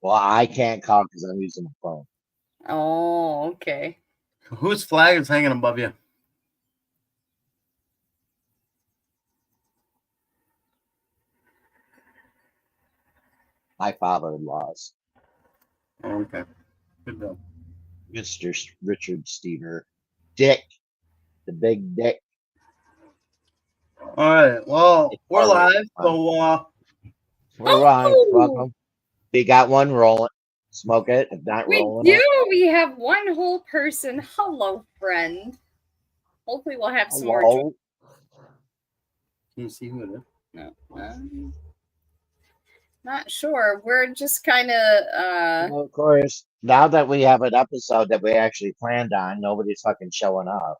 Well, I can't call because I'm using my phone. Oh, okay. Whose flag is hanging above you? My father-in-law's, Oh, okay. Good job. Mr. Richard Stever. Dick, the big dick. All right. Well, It's we're already live, fun. so We're on. Oh, Welcome. We got one rolling. Smoke it. If not we rolling do. it. We have one whole person. Hello, friend. Hopefully, we'll have some more. Hello. can you see who it is? No, not sure. We're just kind of. Well, of course, now that we have an episode that we actually planned on, nobody's fucking showing up.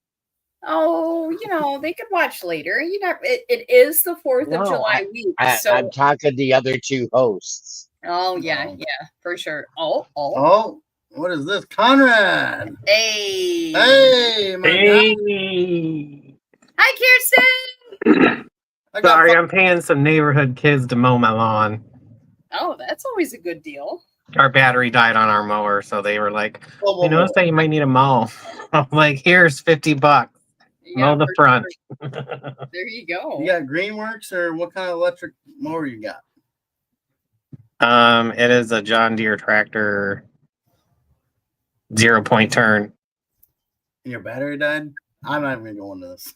Oh, they could watch later. It is the 4th of No, July week, I'm so. talking the other two hosts. Oh yeah, No. yeah, for sure. Oh. Oh, what is this? Conrad. Hey. Hey, my guy. Hey! Hi, Kirsten. I got Sorry, I'm paying some neighborhood kids to mow my lawn. Oh, that's always a good deal. Our battery died on our mower, so they were like, Whoa, "We noticed that you might need a mow." I'm like, "Here's $50. Mow the for front." sure. There you go. You got Greenworks or what kind of electric mower you got? It is a John Deere tractor, 0-point turn. And your battery died? I'm not even going to this.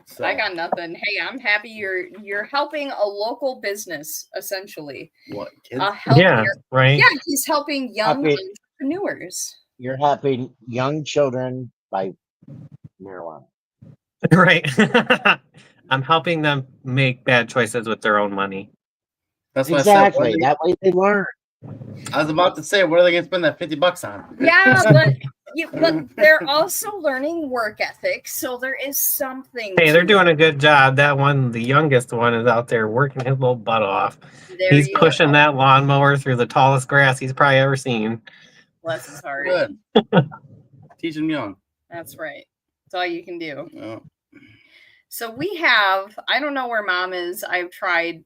So, I got nothing. Hey, I'm happy you're helping a local business essentially. what, kids? Yeah, right. Yeah, he's helping young Happy- entrepreneurs. You're helping young children by marijuana. Right. I'm helping them make bad choices with their own money. That's what Exactly. I said. That way they learn. I was about to say, what are they going to spend that $50 on? Yeah, but they're also learning work ethic, so there is something. Hey, to they're it. doing a good job. That one, the youngest one, is out there working his little butt off. There He's you pushing go. that lawnmower through the tallest grass he's probably ever seen. Bless his heart. Good. Teach them young. That's right. That's all you can do. Oh. So we have, I don't know where mom is. I've tried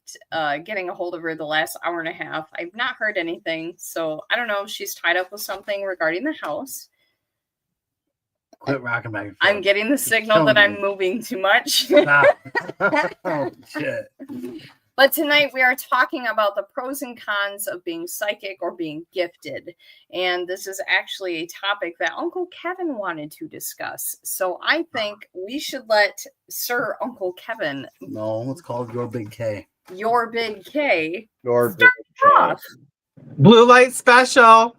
getting a hold of her the last hour and a half. I've not heard anything. So I don't know if she's tied up with something regarding the house. Quit rocking back and forth. I'm getting the signal that I'm moving too much. Stop. Oh, shit. But tonight we are talking about the pros and cons of being psychic or being gifted. And this is actually a topic that Uncle Kevin wanted to discuss. So I think we should let Sir Uncle Kevin, No, it's called Your Big K. your big K, Your start big off. Blue light special.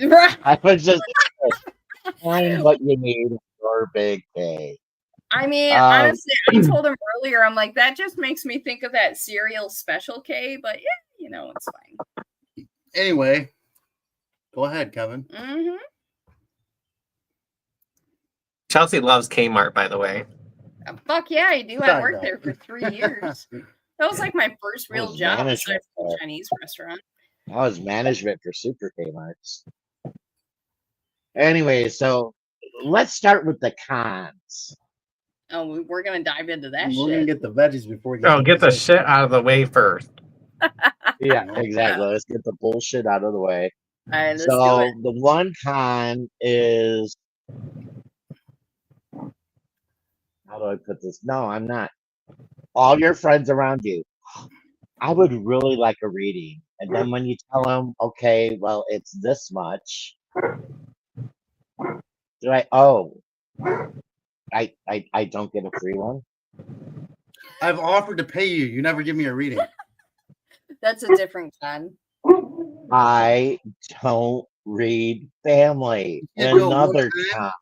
Right. I was just find what you need. Your big K. I mean, honestly, I told him earlier, I'm like, that just makes me think of that cereal Special K, but yeah, it's fine. Anyway, go ahead, Kevin. Mm-hmm. Chelsea loves Kmart, by the way. Fuck yeah, I do. I Sorry, worked no. there for 3 years. That was like my first real was job management besides the there. Chinese restaurant. That was management for Super Kmarts. Anyway, so let's start with the cons. Oh, we're gonna dive into that We're shit. going to get the veggies before we get Oh, to get the dessert. shit out of the way first. Yeah, exactly. Let's get the bullshit out of the way. All right, let's do So it. the one con is, how do I put this? No, I'm not. All your friends around you. I would really like a reading, and then when you tell them, okay, well, it's this much. Do I? Oh, I don't get a free one. I've offered to pay you. You never give me a reading. That's a different con. I don't read family. You do it Another one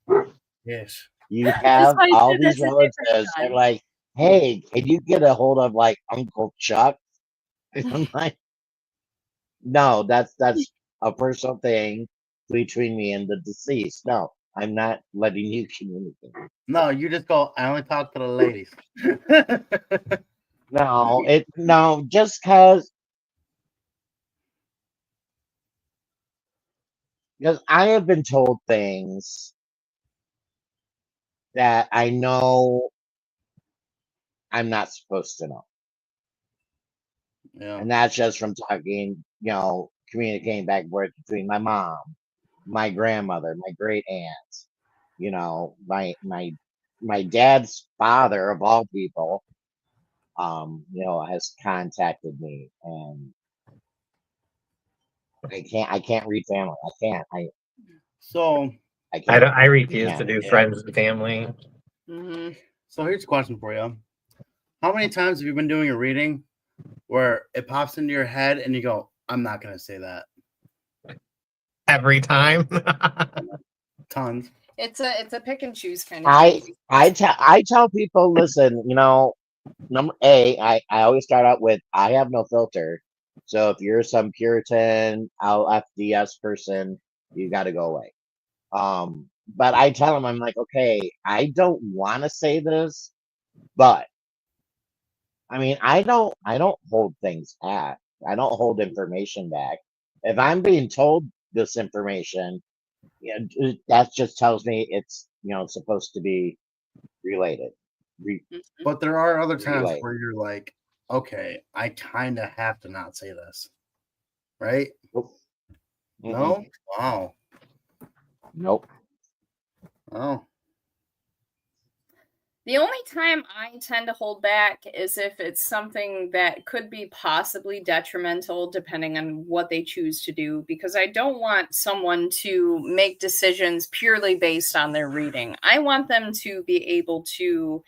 con. Yes. You have why I all said these that's a different relatives. They're con. like, hey, can you get a hold of like Uncle Chuck? I'm like, no, that's a personal thing between me and the deceased. No, I'm not letting you communicate. No, you just go, I only talk to the ladies. No, just because I have been told things that I know I'm not supposed to know. Yeah. And that's just from talking, communicating back and forth between my mom, my grandmother, my great aunt, my dad's father of all people, has contacted me, and I can't read family. I can't. So I can't. I refuse to can't. do Yeah. friends and family. Mhm. So here's a question for you. How many times have you been doing a reading where it pops into your head and you go, I'm not going to say that? Every time. Tons. It's a pick and choose kind of thing. I tell people, listen, I always start out with I have no filter. So if you're some Puritan LFDS person, you got to go away. But I tell them, I'm like, okay, I don't want to say this, but I mean, I don't hold things back. I don't hold information back. If I'm being told this information, that just tells me it's supposed to be related. But there are other times Relay. where you're like, okay, I kind of have to not say this. Right? Nope. No? Wow. Nope. Oh. The only time I tend to hold back is if it's something that could be possibly detrimental, depending on what they choose to do, because I don't want someone to make decisions purely based on their reading. I want them to be able to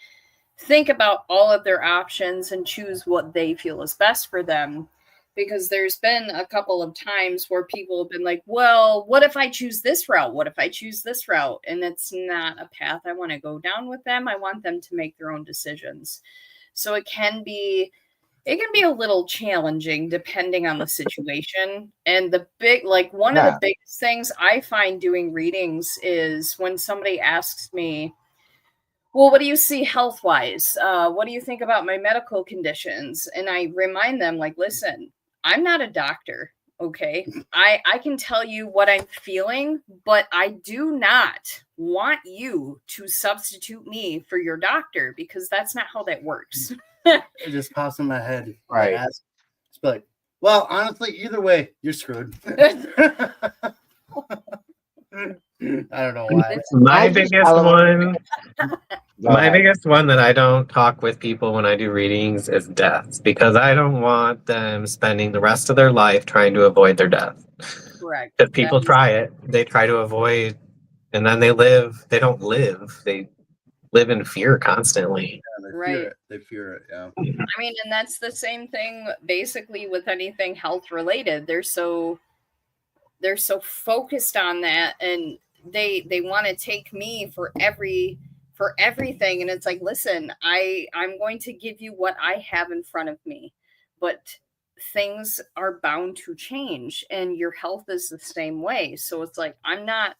think about all of their options and choose what they feel is best for them. Because there's been a couple of times where people have been like, well, what if I choose this route? What if I choose this route? And it's not a path I want to go down with them. I want them to make their own decisions. So it can be a little challenging depending on the situation. And the one of the biggest things I find doing readings is when somebody asks me, well, what do you see health-wise? What do you think about my medical conditions? And I remind them, like, listen, I'm not a doctor, okay? I can tell you what I'm feeling, but I do not want you to substitute me for your doctor, because that's not how that works. It just pops in my head. Right. It's like, well, honestly, either way, you're screwed. I don't know why. My biggest one that I don't talk with people when I do readings is deaths, because I don't want them spending the rest of their life trying to avoid their death. Correct. If people try it, they try to avoid, and then they don't live. They live in fear constantly. Yeah, they fear it, yeah. I mean, and that's the same thing basically with anything health related. They're so focused on that, and they want to take me for everything. And it's like, listen, I'm going to give you what I have in front of me, but things are bound to change, and your health is the same way. So it's like, I'm not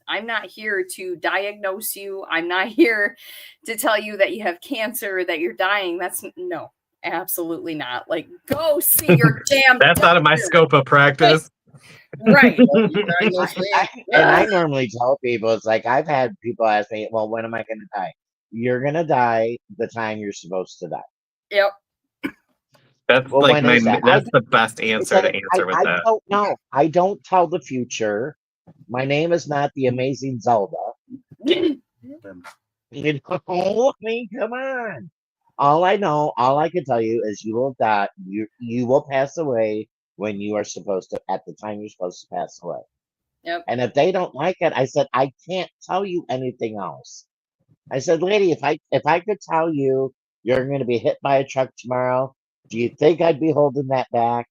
here to diagnose you. I'm not here to tell you that you have cancer, that you're dying. No, absolutely not. Like, go see your damn That's out of my scope of practice. Right. I normally tell people, it's like, I've had people ask me, well, when am I going to die? You're going to die the time you're supposed to die. Yep. That's that's the best answer to answer with that. I don't know. I don't tell the future. My name is not the Amazing Zelda. I mean, come on. All I know, all I can tell you is you will die. You will pass away when you are supposed to, at the time you're supposed to pass away. Yep. And if they don't like it, I said, I can't tell you anything else. I said, lady, if I could tell you you're going to be hit by a truck tomorrow, do you think I'd be holding that back?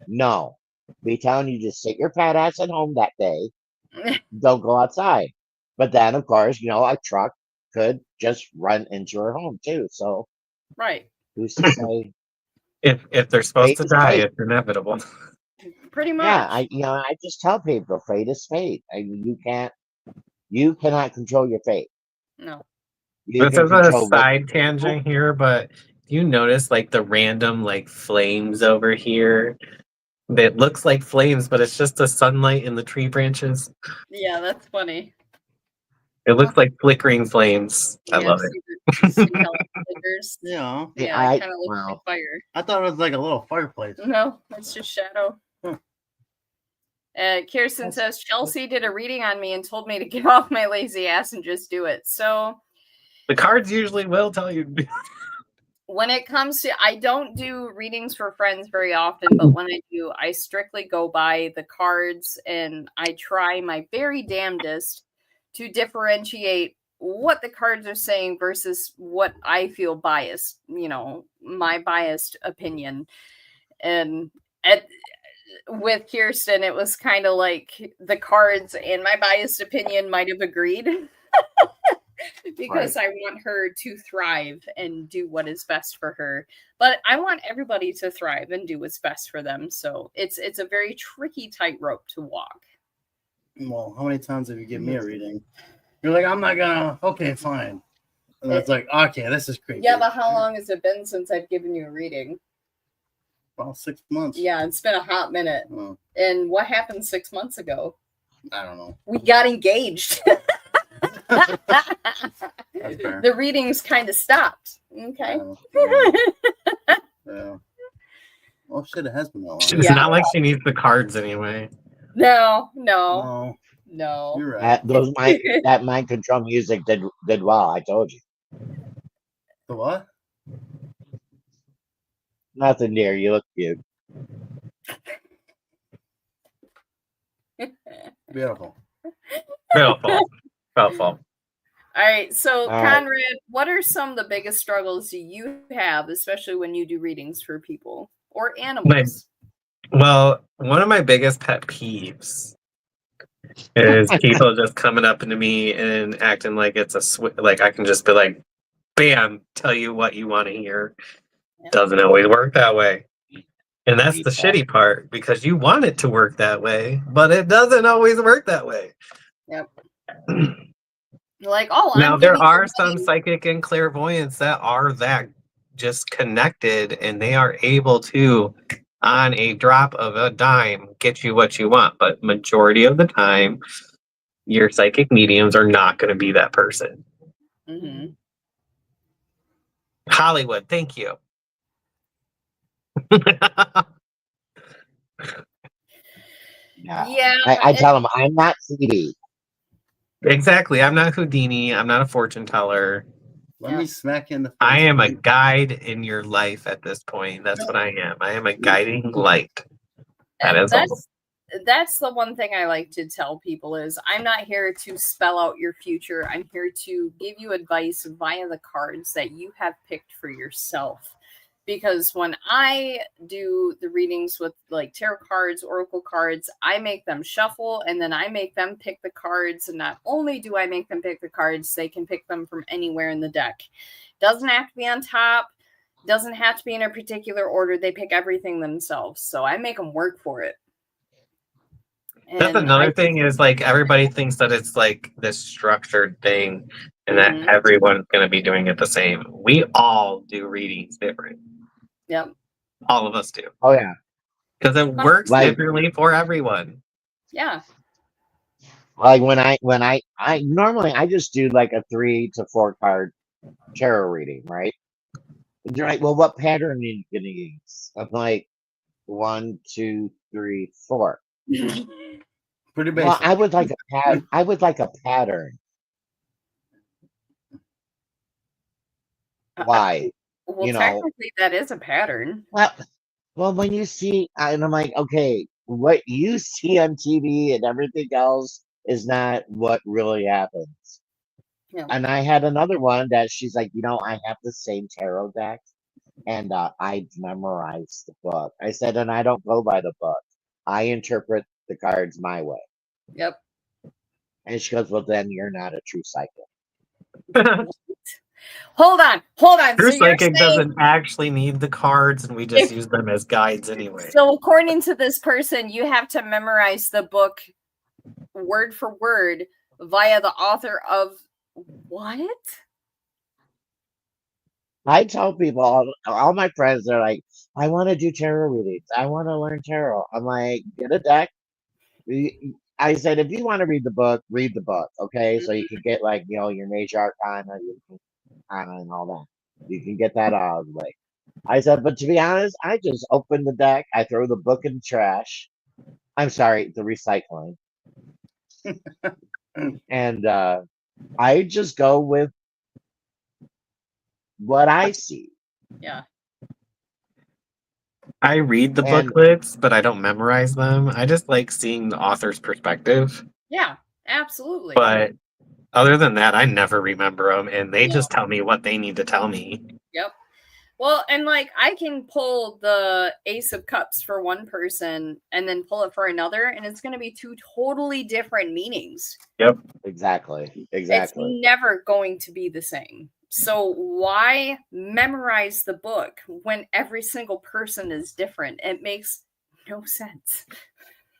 No. Be telling you to sit your fat ass at home that day. Don't go outside. But then, of course, a truck could just run into her home too. So, right. Who's to say? If they're supposed to die, it's inevitable. Pretty much. Yeah, I just tell people, fate is fate. You cannot control your fate. No. This is a side tangent here, but do you notice like the random like flames over here? That looks like flames, but it's just the sunlight in the tree branches. Yeah, that's funny. It looks like flickering flames. I Yeah, love it. see how it flickers? Yeah. Yeah, it kind of looks wow. like fire. I thought it was like a little fireplace. No, it's just shadow. Hmm. Kirsten says Chelsea did a reading on me and told me to get off my lazy ass and just do it. So The cards usually will tell you. when it comes to, I don't do readings for friends very often, but when I do, I strictly go by the cards and I try my very damnedest to differentiate what the cards are saying versus what I feel biased, my biased opinion. And with Kirsten, it was kind of like the cards and my biased opinion might have agreed. Because I want her to thrive and do what is best for her. But I want everybody to thrive and do what's best for them. So it's a very tricky tightrope to walk. Well, how many times have you given me a reading? You're like, I'm not gonna. Okay, fine. And it's like, okay, this is creepy. Yeah, but how long has it been since I've given you a reading? About 6 months. Yeah, it's been a hot minute. Oh, And what happened 6 months ago? I don't know. We got engaged. That's fair. The readings kind of stopped. Okay. Yeah. Oh shit! It has been that long. It's Yeah. not like she needs the cards anyway. No. No, No. you're right. That mind control music did well. I told you. The what? Nothing, dear. You look cute. Beautiful. Beautiful. Beautiful. All right. So, All right. Conrad, what are some of the biggest struggles you have, especially when you do readings for people or animals? Well, one of my biggest pet peeves is people just coming up into me and acting like it's like I can just be like, bam, tell you what you want to hear. Yep. Doesn't always work that way. And that's the shitty part because you want it to work that way, but it doesn't always work that way. Yep. Like, oh, Now, I'm there giving you are some money. psychic and clairvoyants that are that just connected and they are able to, on a drop of a dime, get you what you want. But majority of the time, your psychic mediums are not going to be that person. Mhm. Hollywood, thank you. Yeah. I tell them I'm not CD. Exactly. I'm not Houdini. I'm not a fortune teller. Let me smack you in the face. I am a guide in your life at this point. That's what I am. I am a guiding light. That is all. That's the one thing I like to tell people is I'm not here to spell out your future. I'm here to give you advice via the cards that you have picked for yourself. Because when I do the readings with like tarot cards, oracle cards, I make them shuffle and then I make them pick the cards. And not only do I make them pick the cards, they can pick them from anywhere in the deck. Doesn't have to be on top. Doesn't have to be in a particular order. They pick everything themselves. So I make them work for it. That's another thing is like everybody thinks that it's like this structured thing and that everyone's going to be doing it the same. We all do readings different. Yep. All of us do. Oh yeah. Because it works Like- differently for everyone. Yeah. Like when I normally I just do like a 3 to 4 card tarot reading, right? And you're like, well, what pattern are you gonna use? I'm like 1, 2, 3, 4. Pretty basic. Well, I would like a pattern. Why? Well, You know- technically, that is a pattern. Well, when you see, and I'm like, okay, what you see on TV and everything else is not what really happens. Yeah. And I had another one that she's like, I have the same tarot deck, and I memorized the book. I said, and I don't go by the book. I interpret the cards my way. Yep. And she goes, well, then you're not a true psychic. Hold on. True So you're psychic saying, doesn't actually need the cards and we just use them as guides anyway. so according to this person, you have to memorize the book word for word via the author of what? I tell people, all my friends, they're like, I want to do tarot readings. I want to learn tarot. I'm like, get a deck. I said, if you want to read the book, okay? So you can get like, you know, your major arcana, your arcana and all that. You can get that out of the way. I said, but to be honest, I just open the deck, I throw the book in the trash. I'm sorry, the recycling. And I just go with what I see. Yeah. I read the And booklets, but I don't memorize them. I just like seeing the author's perspective. Yeah, absolutely. But other than that, I never remember them, and they No. just tell me what they need to tell me. Yep. Well, and like I can pull the Ace of Cups for one person and then pull it for another, and it's going to be two totally different meanings. exactly. It's never going to be the same. So why memorize the book when every single person is different? It makes no sense.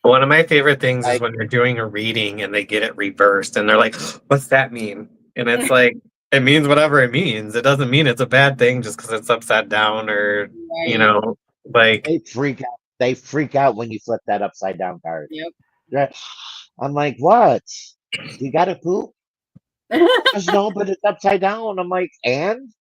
One of my favorite things is when they're doing a reading and they get it reversed, and they're like, "What's that mean?" And it's like, it means whatever it means. It doesn't mean it's a bad thing just because it's upside down, or you know, like they freak out. They freak out when you flip that upside down card. Yep. I'm like, what? You got to poop? Just no, but it's upside down. I'm like, and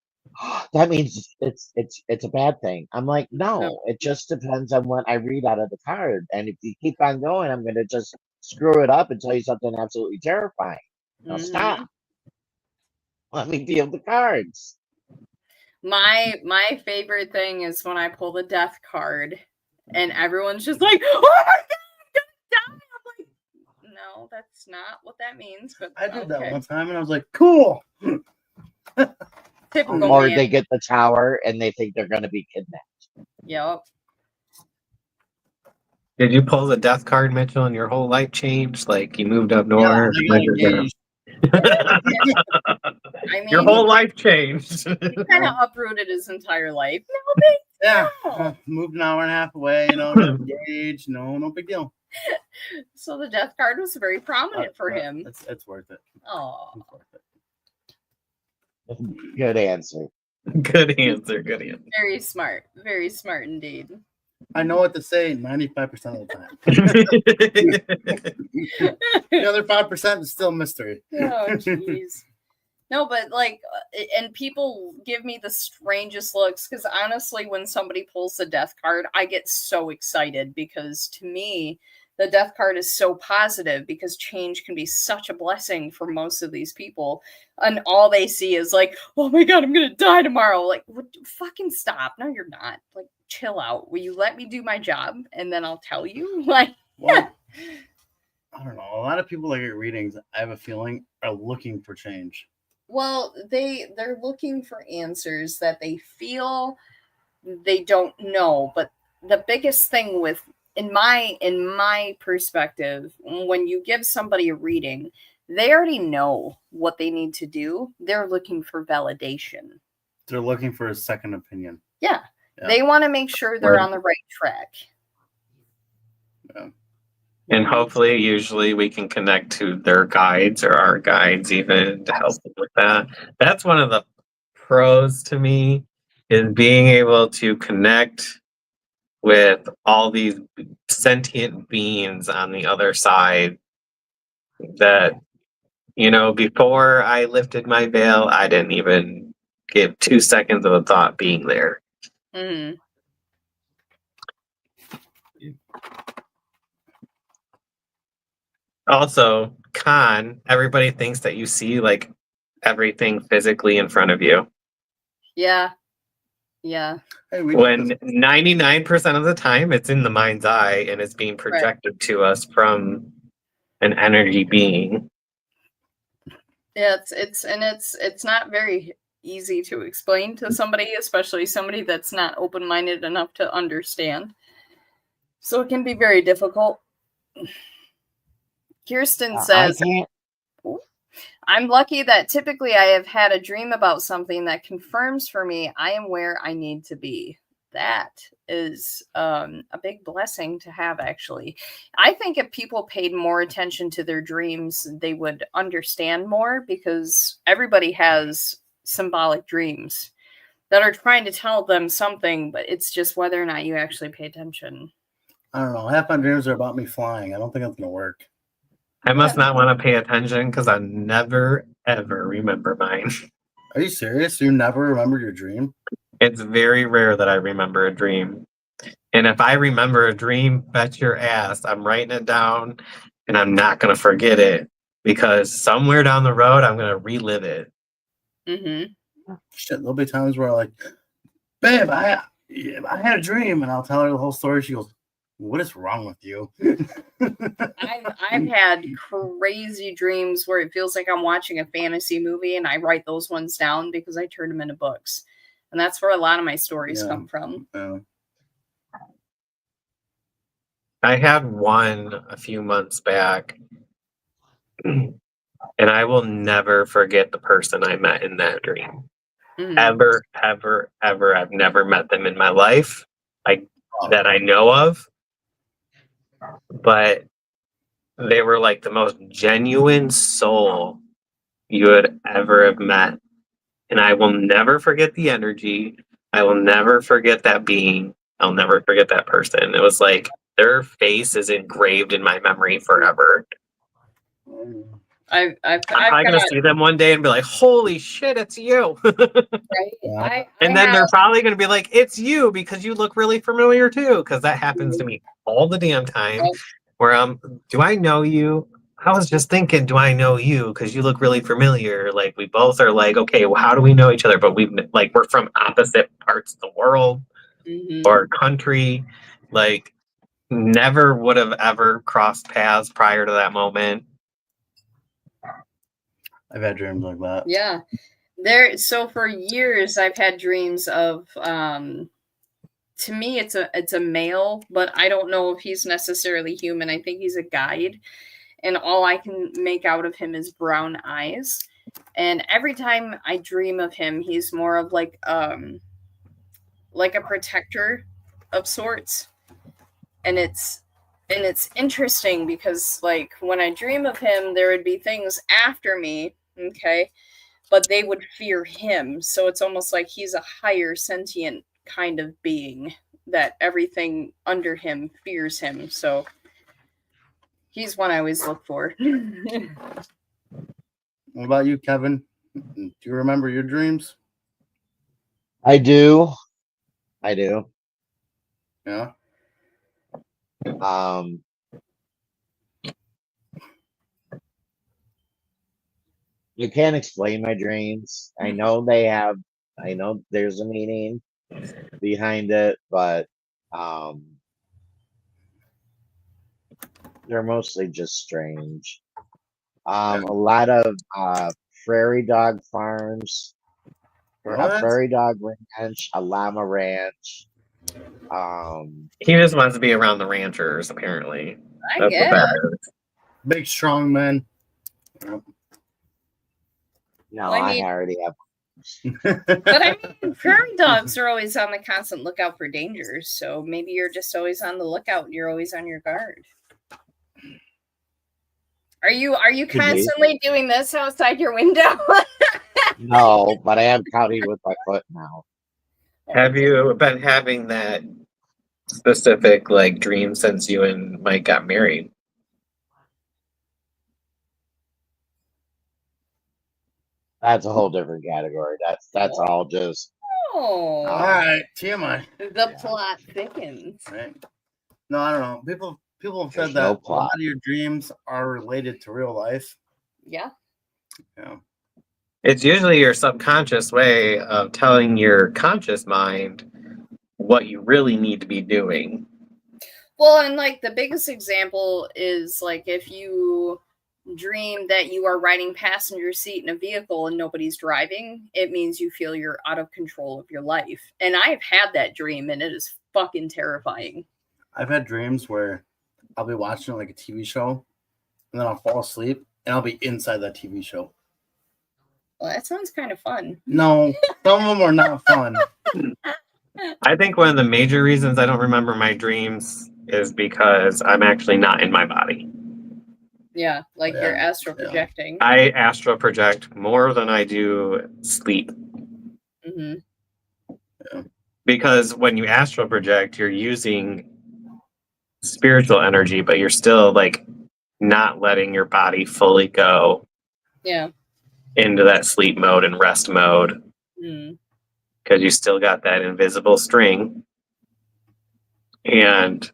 that means it's a bad thing. I'm like, no, it just depends on what I read out of the card. And if you keep on going, I'm gonna just screw it up and tell you something absolutely terrifying. Now stop. Let me deal the cards. My favorite thing is when I pull the death card and everyone's just like, "Oh my god, I'm gonna die!" I'm like, no, that's not what that means. But I did that one time and I was like, cool. Typical Or man. they get the tower and they think they're gonna be kidnapped. Yep. did you pull the death card, Mitchell, and your whole life changed? Like you moved up north? I got engaged. I mean, Your whole life changed. he kind of uprooted his entire life. No big Yeah, moved an hour and a half away. You know, got engaged. No big deal. So the death card was very prominent for him. It's worth it. Oh, It's worth it. Good answer. Good answer. Good answer. very smart indeed. I know what to say 95% of the time. The other 5% is still mystery. Oh, jeez. No, but like, and people give me the strangest looks because honestly, when somebody pulls the death card, I get so excited because to me, the death card is so positive because change can be such a blessing for most of these people. And all they see is like, oh my God, I'm going to die tomorrow. Like, fucking stop. No, you're not. Like, chill out. Will you let me do my job? And then I'll tell you. Like, well, I don't know. A lot of people that get readings, I have a feeling, are looking for change. well, they're looking for answers that they feel they don't know. But the biggest thing with in my perspective, when you give somebody a reading, they already know what they need to do. They're looking for validation. They're looking for a second opinion. Yeah. Yeah. They want to make sure they're on the right track. Yeah. And hopefully, usually we can connect to their guides or our guides even to help them with that. That's one of the pros to me is being able to connect with all these sentient beings on the other side that, you know, before I lifted my veil, I didn't even give 2 seconds of a thought being there. Mm-hmm. Also, everybody thinks that you see like everything physically in front of you. Yeah. Yeah. Hey, When 99% of the time it's in the mind's eye and it's being projected to us from an energy being. Yeah, it's not very easy to explain to somebody, especially somebody that's not open-minded enough to understand. So it can be very difficult. Kirsten says, I'm lucky that typically I have had a dream about something that confirms for me I am where I need to be. That is a big blessing to have, actually. I think if people paid more attention to their dreams, they would understand more because everybody has symbolic dreams that are trying to tell them something, but it's just whether or not you actually pay attention. I don't know. Half my dreams are about me flying. I don't think that's going to work. I must not want to pay attention because I never ever remember mine. Are you serious? You never remember your dream? It's very rare that I remember a dream. And if I remember a dream, bet your ass I'm writing it down and I'm not going to forget it because somewhere down the road, I'm going to relive it. Mm-hmm. Shit, there'll be times where like, babe, I had a dream, and I'll tell her the whole story. She goes, "What is wrong with you?" I've had crazy dreams where it feels like I'm watching a fantasy movie, and I write those ones down because I turn them into books, and that's where a lot of my stories come from. I had one a few months back, and I will never forget the person I met in that dream. Mhm. Ever, ever, ever. I've never met them in my life that I know of, but they were like the most genuine soul you would ever have met. And I will never forget the energy. I will never forget that being. I'll never forget that person. It was like their face is engraved in my memory forever. I'm I'm going to see them one day and be like, holy shit, it's you. right. And then they're probably going to be like, it's you because you look really familiar too. Because that happens to me all the damn time. Right. Where do I know you? I was just thinking, do I know you? Because you look really familiar. Like we both are like, okay, well, how do we know each other? But we're from opposite parts of the world or country. Like never would have ever crossed paths prior to that moment. I've had dreams like that. Yeah. So for years I've had dreams of to me it's a male, but I don't know if he's necessarily human. I think he's a guide, and all I can make out of him is brown eyes. And every time I dream of him, he's more of like a protector of sorts. And it's interesting because like when I dream of him, there would be things after me, okay, but they would fear him. So it's almost like he's a higher sentient kind of being that everything under him fears him. So he's one I always look for. What about you, Kevin? Do you remember your dreams? I do. Yeah. You can't explain my dreams. I know there's a meaning behind it, but they're mostly just strange. A lot of prairie dog farms, a What? prairie dog ranch, a llama ranch. He just wants to be around the ranchers, apparently. I That's what guess. that is. Big strong men. No, Well, I mean- I already have. But I mean, prairie dogs are always on the constant lookout for dangers. So maybe you're just always on the lookout. And you're always on your guard. Are you Could be. constantly doing this outside your window? No, but I am counting with my foot now. Have you been having that specific like dream since you and Mike got married? That's a whole different category. That's all just Oh, All right, TMI. the plot thickens. Right? No, I don't know. People have said There's that no a lot plot. of your dreams are related to real life. Yeah. Yeah. It's usually your subconscious way of telling your conscious mind what you really need to be doing. Well, and like the biggest example is like if you dream that you are riding passenger seat in a vehicle and nobody's driving, it means you feel you're out of control of your life. And I've had that dream and it is fucking terrifying. I've had dreams where I'll be watching like a TV show and then I'll fall asleep and I'll be inside that TV show. Well, that sounds kind of fun. No, some of them are not fun. I think one of the major reasons I don't remember my dreams is because I'm actually not in my body. Yeah, like you're Yeah, astral yeah. projecting. I astral project more than I do sleep. Hmm. Because when you astral project, you're using spiritual energy, but you're still like not letting your body fully go Yeah. into that sleep mode and rest mode Mm. because you still got that invisible string. And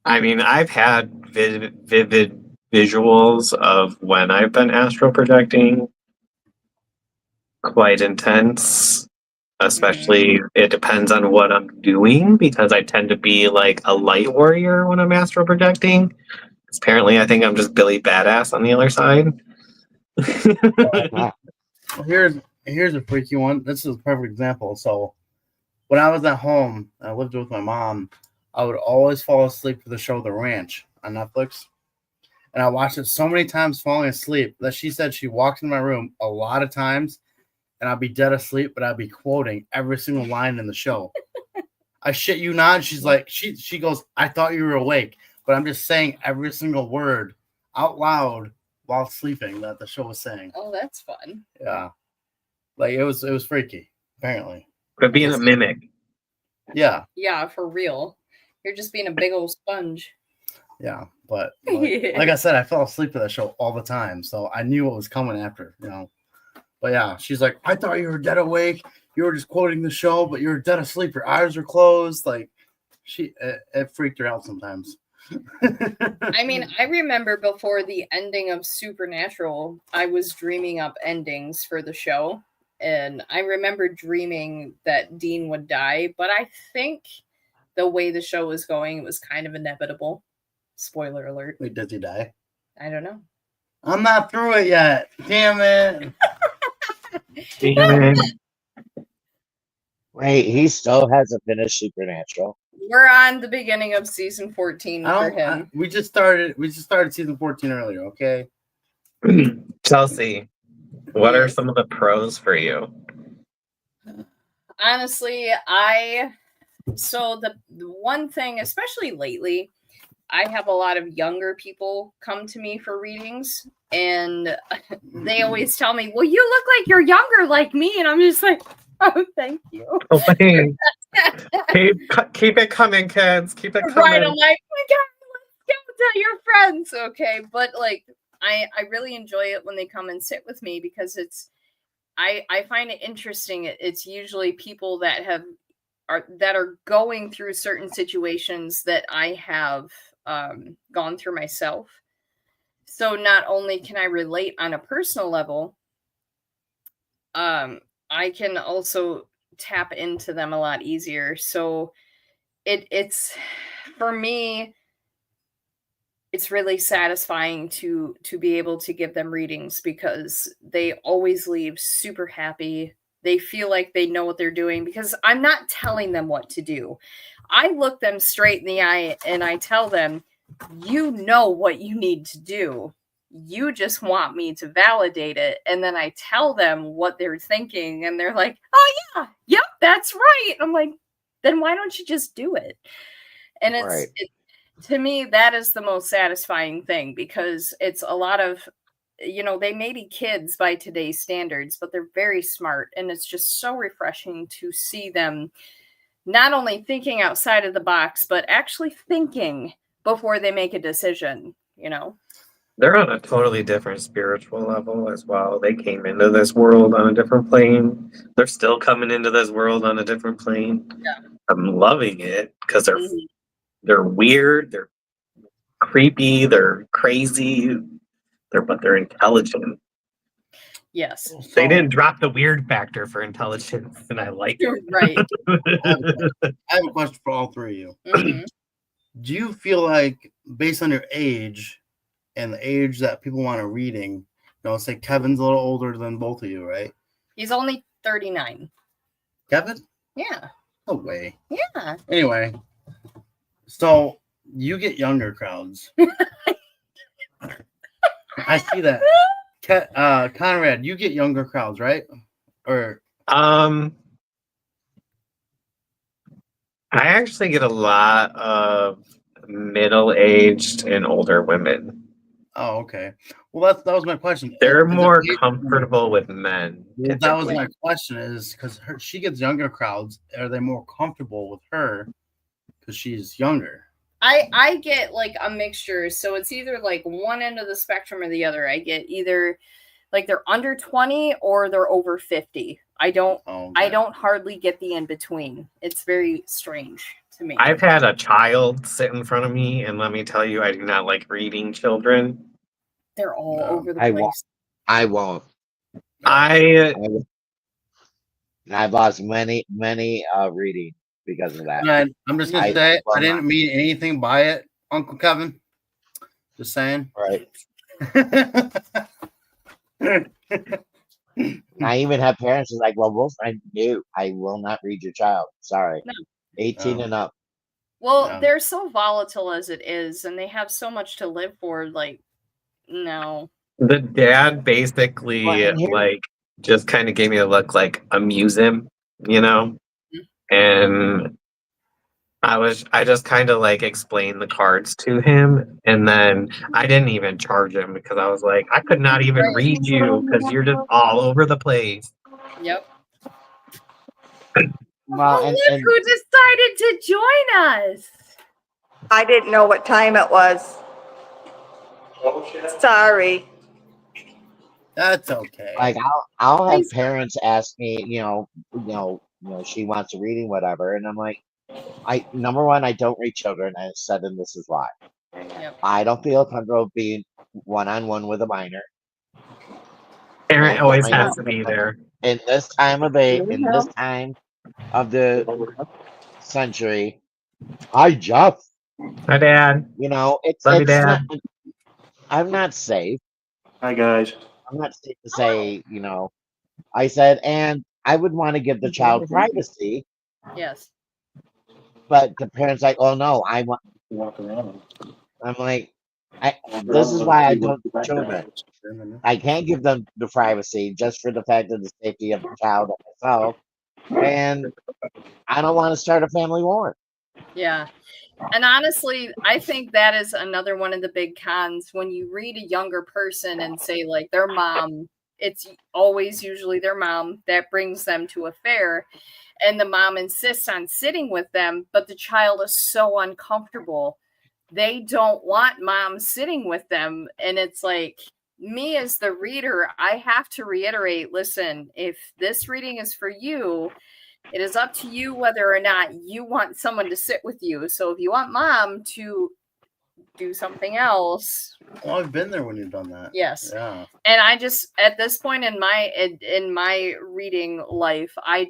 I mean, I've had vivid visuals of when I've been astral projecting, quite intense. Especially, it depends on what I'm doing because I tend to be like a light warrior when I'm astral projecting. Apparently, I think I'm just Billy Badass on the other side. Ah, Well, here's a freaky one. This is a perfect example. So when I was at home, I lived with my mom. I would always fall asleep for the show The Ranch on Netflix. And I watched it so many times falling asleep that she said she walked in my room a lot of times and I'd be dead asleep, but I'd be quoting every single line in the show. I shit you not. She's like, she goes, I thought you were awake, but I'm just saying every single word out loud while sleeping that the show was saying. Oh, that's fun. Yeah. Like it was freaky, apparently. But being a mimic. Yeah. Yeah, for real. You're just being a big old sponge. Yeah. But like I said, I fell asleep to that show all the time. So I knew what was coming after, you know. But yeah, she's like, I thought you were dead awake. You were just quoting the show, but you were dead asleep. Your eyes were closed. Like it freaked her out sometimes. I mean, I remember before the ending of Supernatural, I was dreaming up endings for the show. And I remember dreaming that Dean would die. But I think the way the show was going, it was kind of inevitable. Spoiler alert. Wait, does he die? I don't know. I'm not through it yet. Damn it. Damn it. wait, he still hasn't finished Supernatural. We're on the beginning of season 14 for him. We just started season 14 earlier, okay? Chelsea, what are some of the pros for you? Honestly, so the one thing, especially lately, I have a lot of younger people come to me for readings, and they always tell me, well, you look like you're younger like me. And I'm just like, oh, thank you. Oh, wait. keep it coming, kids. Keep it coming. Right. I'm like, oh my God, let's go tell your friends. Okay. But like, I really enjoy it when they come and sit with me because I find it interesting. It's usually people that are going through certain situations that I have gone through myself. So not only can I relate on a personal level, I can also tap into them a lot easier. So it's for me, it's really satisfying to be able to give them readings because they always leave super happy. They feel like they know what they're doing because I'm not telling them what to do. I look them straight in the eye and I tell them, you know what you need to do. You just want me to validate it. And then I tell them what they're thinking and they're like, oh yeah, yep, that's right. I'm like, then why don't you just do it? And to me, that is the most satisfying thing because it's a lot of, they may be kids by today's standards, but they're very smart. And it's just so refreshing to see them not only thinking outside of the box, but actually thinking before they make a decision, They're on a totally different spiritual level as well. They came into this world on a different plane. They're still coming into this world on a different plane. Yeah. I'm loving it because they're weird, they're creepy, they're crazy, but they're intelligent. Yes. They didn't drop the weird factor for intelligence, and I like it. Right. I have a question for all three of you. Mm-hmm. Do you feel like, based on your age and the age that people want a reading, say Kevin's a little older than both of you, right? He's only 39. Kevin? Yeah. No way. Yeah. Anyway, so you get younger crowds. I see that. Conrad, you get younger crowds, right? Or I actually get a lot of middle-aged and older women. oh, okay. Well, that was my question. They're Is it more age- comfortable with men. Well, that was typically. my question. Is because she gets younger crowds. Are they more comfortable with her because she's younger? I get like a mixture, so it's either like one end of the spectrum or the other. I get either like they're under 20 or they're over 50. I don't hardly get the in between. It's very strange to me. I've had a child sit in front of me, and let me tell you, I do not like reading children. They're all over the I place. won't. I won't. I I've lost many reading because of that. And I'm just gonna I- say well, I didn't mean anything by it, Uncle Kevin. Just saying. Right. I even have parents who's like, well, we'll find you. I will not read your child. Sorry. No. 18 No. and up. Well, Yeah. they're so volatile as it is, and they have so much to live for. Like, no. the dad basically Well, and here- like just kind of gave me a look, like amuse him, you know, and I just kind of like explained the cards to him, and then I didn't even charge him because I was like, I could not even Right. read you because you're just all over the place. Yep. Well, Oh, and, look and who decided to join us. I didn't know what time it was. Sorry. That's okay. like I'll have Please. parents ask me, she wants a reading, whatever, and I'm like, number one, I don't read children, and I said, and this is why. Yep. I don't feel comfortable being one-on-one with a minor. Parent I always don't has to be there. In this time of the century. Hi, Jeff. Hi, Dad. It's Love you, not, Dad. I'm not safe. Hi, guys. I'm not safe to say, I said, and I would want to give the child privacy, Yes. but the parents like, oh no, I want. Walk around. I'm like, this is why I don't do children. I can't give them the privacy just for the fact of the safety of the child and myself, and I don't want to start a family war. Yeah. And honestly, I think that is another one of the big cons when you read a younger person and say like their mom, it's always usually their mom that brings them to a fair, and the mom insists on sitting with them, but the child is so uncomfortable. They don't want mom sitting with them. And it's like, me as the reader, I have to reiterate, listen, if this reading is for you, it is up to you whether or not you want someone to sit with you. So if you want mom to do something else, Oh, I've been there when you've done that. yes. Yeah. And I just, at this point in my reading life, I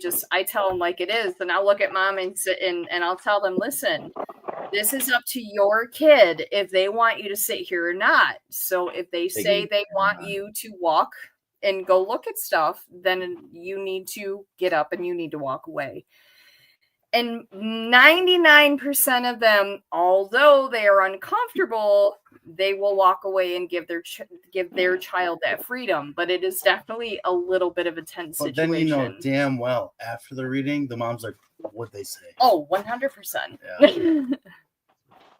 tell them like it is. And I'll look at mom and sit and I'll tell them, listen, this is up to your kid if they want you to sit here or not. So if they say they want you to walk and go look at stuff, then you need to get up and you need to walk away. And 99% of them, although they are uncomfortable, they will walk away and give their child that freedom. But it is definitely a little bit of a tense But situation. then you know damn well after the reading, the mom's like, what'd they say? Oh, 100%. Yeah.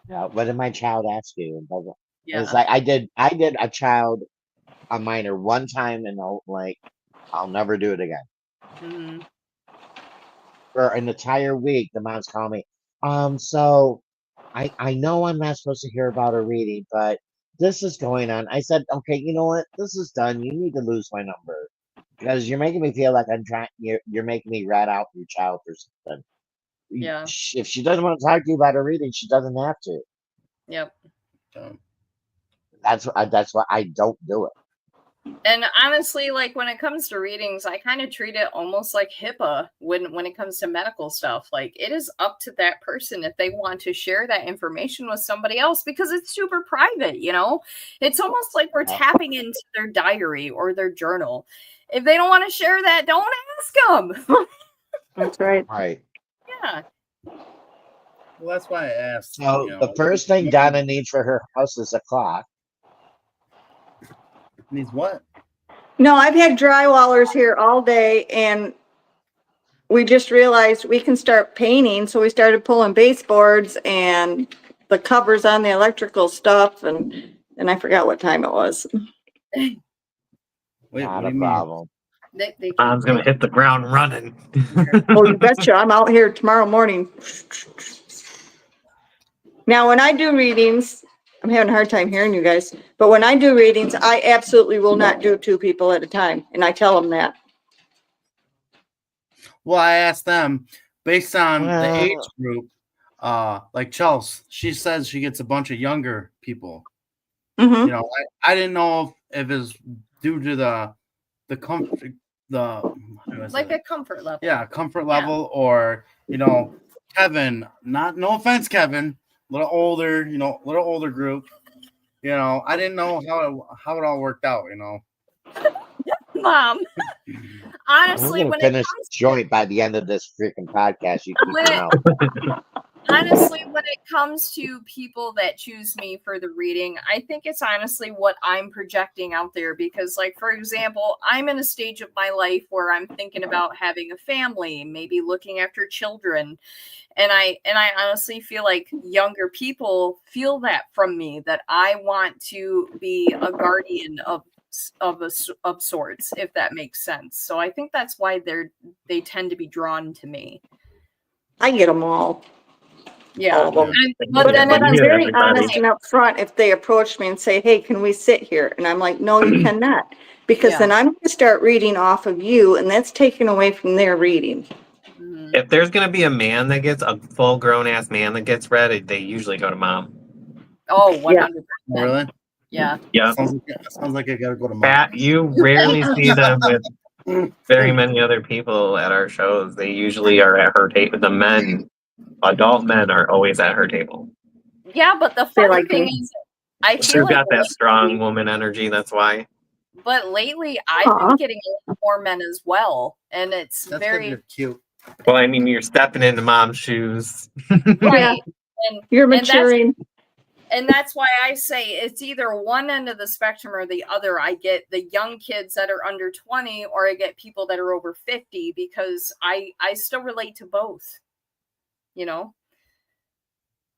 Yeah, what did my child ask you? And blah, blah. Yeah. It's like I did a minor one time, and I'll never do it again. Mhm. For an entire week, the mom's calling me. So I know I'm not supposed to hear about a reading, but this is going on. I said, okay, you know what? This is done. You need to lose my number because you're making me feel like I'm trying. You're making me rat out your child or something. Yeah. If she doesn't want to talk to you about a reading, she doesn't have to. Yep. That's why I don't do it. And honestly, like when it comes to readings, I kind of treat it almost like HIPAA when it comes to medical stuff. Like it is up to that person if they want to share that information with somebody else because it's super private, It's almost like we're tapping into their diary or their journal. If they don't want to share that, don't ask them. That's right. Right. Yeah. Well, that's why I asked. So the first thing Donna needs for her house is a clock. Needs what? No, I've had drywallers here all day and we just realized we can start painting. So we started pulling baseboards and the covers on the electrical stuff and I forgot what time it was. Wait, Not what do a you mean? problem. They Mom's gonna hit the ground running. Oh, you betcha. I'm out here tomorrow morning. Now, when I do readings, I'm having a hard time hearing you guys, but when I do readings, I absolutely will not do 2 people at a time, and I tell them that. Well, I asked them based on the age Well, group. Like Chelsea, she says she gets a bunch of younger people. Mm-hmm. You know, I didn't know if it's due to the comfort, how do I say Like that? a comfort level. Yeah, comfort level, or Kevin. No offense, Kevin. A little older, little older group. I didn't know how it all worked out. Mom, I'm honestly, gonna when it finish the joint by the end of this freaking podcast. You keep When your it- mouth. honestly, when it comes to people that choose me for the reading, I think it's honestly what I'm projecting out there because, like, for example, I'm in a stage of my life where I'm thinking about having a family, maybe looking after children. And I honestly feel like younger people feel that from me, that I want to be a guardian of sorts, if that makes sense. So I think that's why they tend to be drawn to me. I get them all. Yeah. All of them. But But then I'm it's very everybody. honest and upfront if they approach me and say, hey, can we sit here? And I'm like, no, you cannot. Because Yeah. then I'm going to start reading off of you, and that's taken away from their reading. Mhm. If there's gonna be a full grown ass man that gets read, they usually go to mom. Oh, 100%. Really? Yeah. Yeah. Sounds like I gotta go to mom. Pat, you rarely see them with very many other people at our shows. They usually are at her table. The men, adult men, are always at her table. Yeah, but the They funny like thing me. is, I She's feel like got that strong woman energy. That's why. but lately I've Aw. been getting a lot more men as well. And it's That's 'cause very you're cute. Well, I mean, you're stepping into mom's shoes. right. And You're and that's maturing. and that's why I say it's either one end of the spectrum or the other. I get the young kids that are under 20, or I get people that are over 50, because I still relate to both.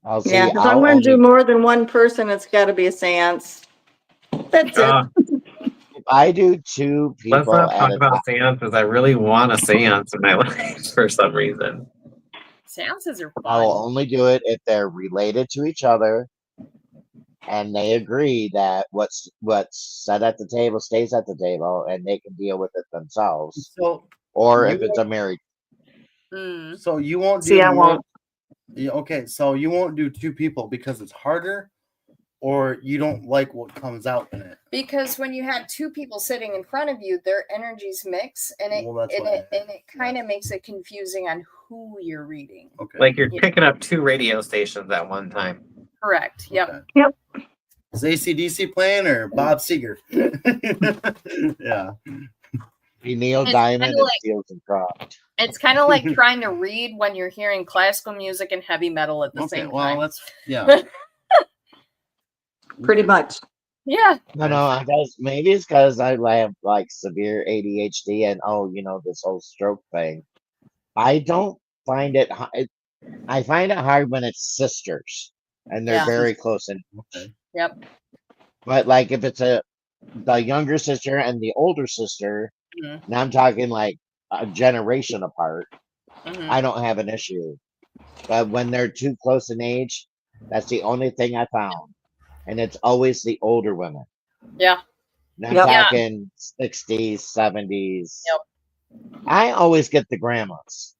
I'll see. Yeah, if I'll I'm going to do only more than one person, it's got to be a seance. That's it. if I do 2 Let's people not at talk a about time. seances. I really want a seance in my life for some reason. Seances are I will fun. only do it if they're related to each other and they agree that what's said at the table stays at the table and they can deal with it themselves. So, Or You if it's a married. Mm. so you won't do See, I more. won't. Okay, so you won't do 2 people because it's harder, or you don't like what comes out in it. Because when you have 2 people sitting in front of you, their energies mix, and it Well, that's and what I it, and it kind of makes it confusing on who you're reading. Okay. Like you're Yeah. picking up 2 radio stations at one time. Correct. Yep. Okay. Yep. Is AC/DC playing or Bob Seger? Yeah. Be Neil It's Diamond kinda and like- Steels and Croft. It's kind of like trying to read when you're hearing classical music and heavy metal at the Okay. same Well, time. that's yeah. Pretty much. Yeah. No, maybe it's because I have like severe ADHD and this whole stroke thing. I don't find it. I find it hard when it's sisters and they're Yeah. very close. And Okay. Yep. but like if it's the younger sister and the older sister, Mhm. and I'm talking like a generation apart, Mhm. I don't have an issue. But when they're too close in age, that's the only thing I found. And it's always the older women. Yeah. And I'm Yep. Yeah. talking 60s, 70s. Yep. I always get the grandmas.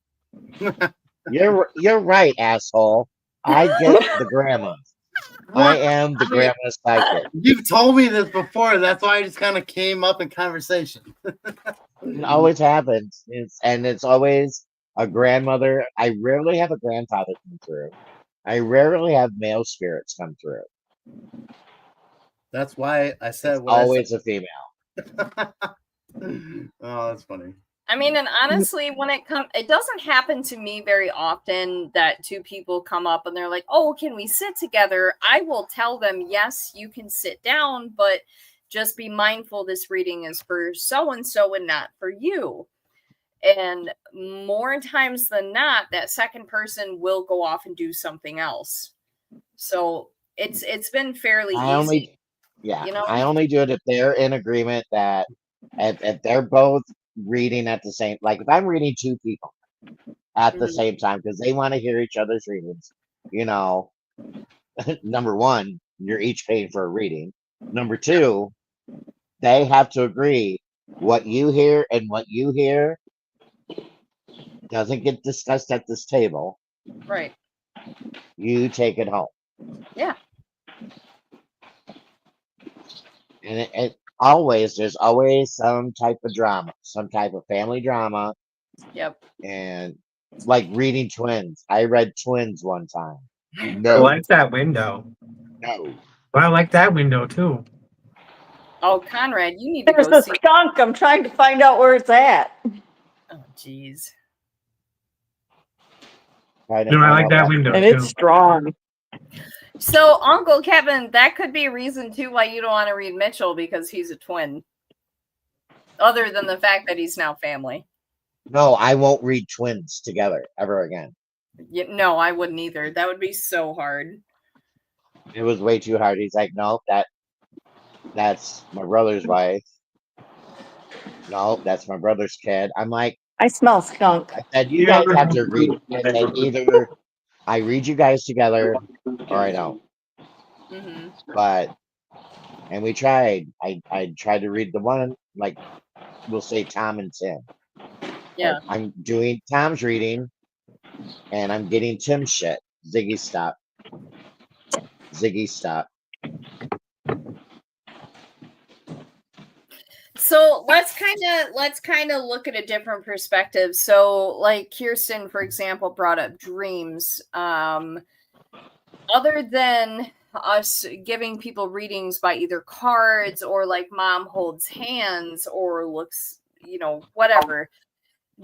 You're right, asshole. I get the grandmas. I am the grandma psychic. You've told me this before. That's why I just kind of came up in conversation. It always happens. It's always a grandmother. I rarely have a grandfather come through. I rarely have male spirits come through. That's why I said It's what I always a female. said. Oh, that's funny. I mean, and honestly, when it doesn't happen to me very often that 2 people come up and they're like, "Oh, can we sit together?" I will tell them, "Yes, you can sit down, but just be mindful this reading is for so and so and not for you." And more times than not, that second person will go off and do something else. So it's been fairly I easy. I only do it if they're in agreement that if they're both reading at the same, like if I'm reading 2 people at the Mhm. same time because they want to hear each other's readings, number one, you're each paying for a reading. Number two, they have to agree what you hear and what you hear doesn't get discussed at this table. Right. You take it home. Yeah. And there's always some type of drama, some type of family drama. Yep. And like reading Twins. I read Twins one time. I No, like that window. no. Well, I like that window too. Oh, Conrad, you need to There's go a see. skunk. I'm trying to find out where it's at. Oh, jeez. I No, I like that window And too. it's strong. So, Uncle Kevin, that could be a reason too why you don't want to read Mitchell, because he's a twin. Other than the fact that he's now family. No, I won't read Twins together ever again. No, I wouldn't either. That would be so hard. It was way too hard. He's like, no, that's my brother's wife. No, that's my brother's kid. I'm like, I smell skunk. I said, you guys have to read. I said, either I read you guys together or I don't. Hmm. But, and we tried. I tried to read the one, like, we'll say Tom and Tim. Yeah. I'm doing Tom's reading and I'm getting Tim's shit. Ziggy, stop. Ziggy, stop. So let's kind of look at a different perspective. So, like Kirsten, for example, brought up dreams. Other than us giving people readings by either cards or like mom holds hands or looks, whatever.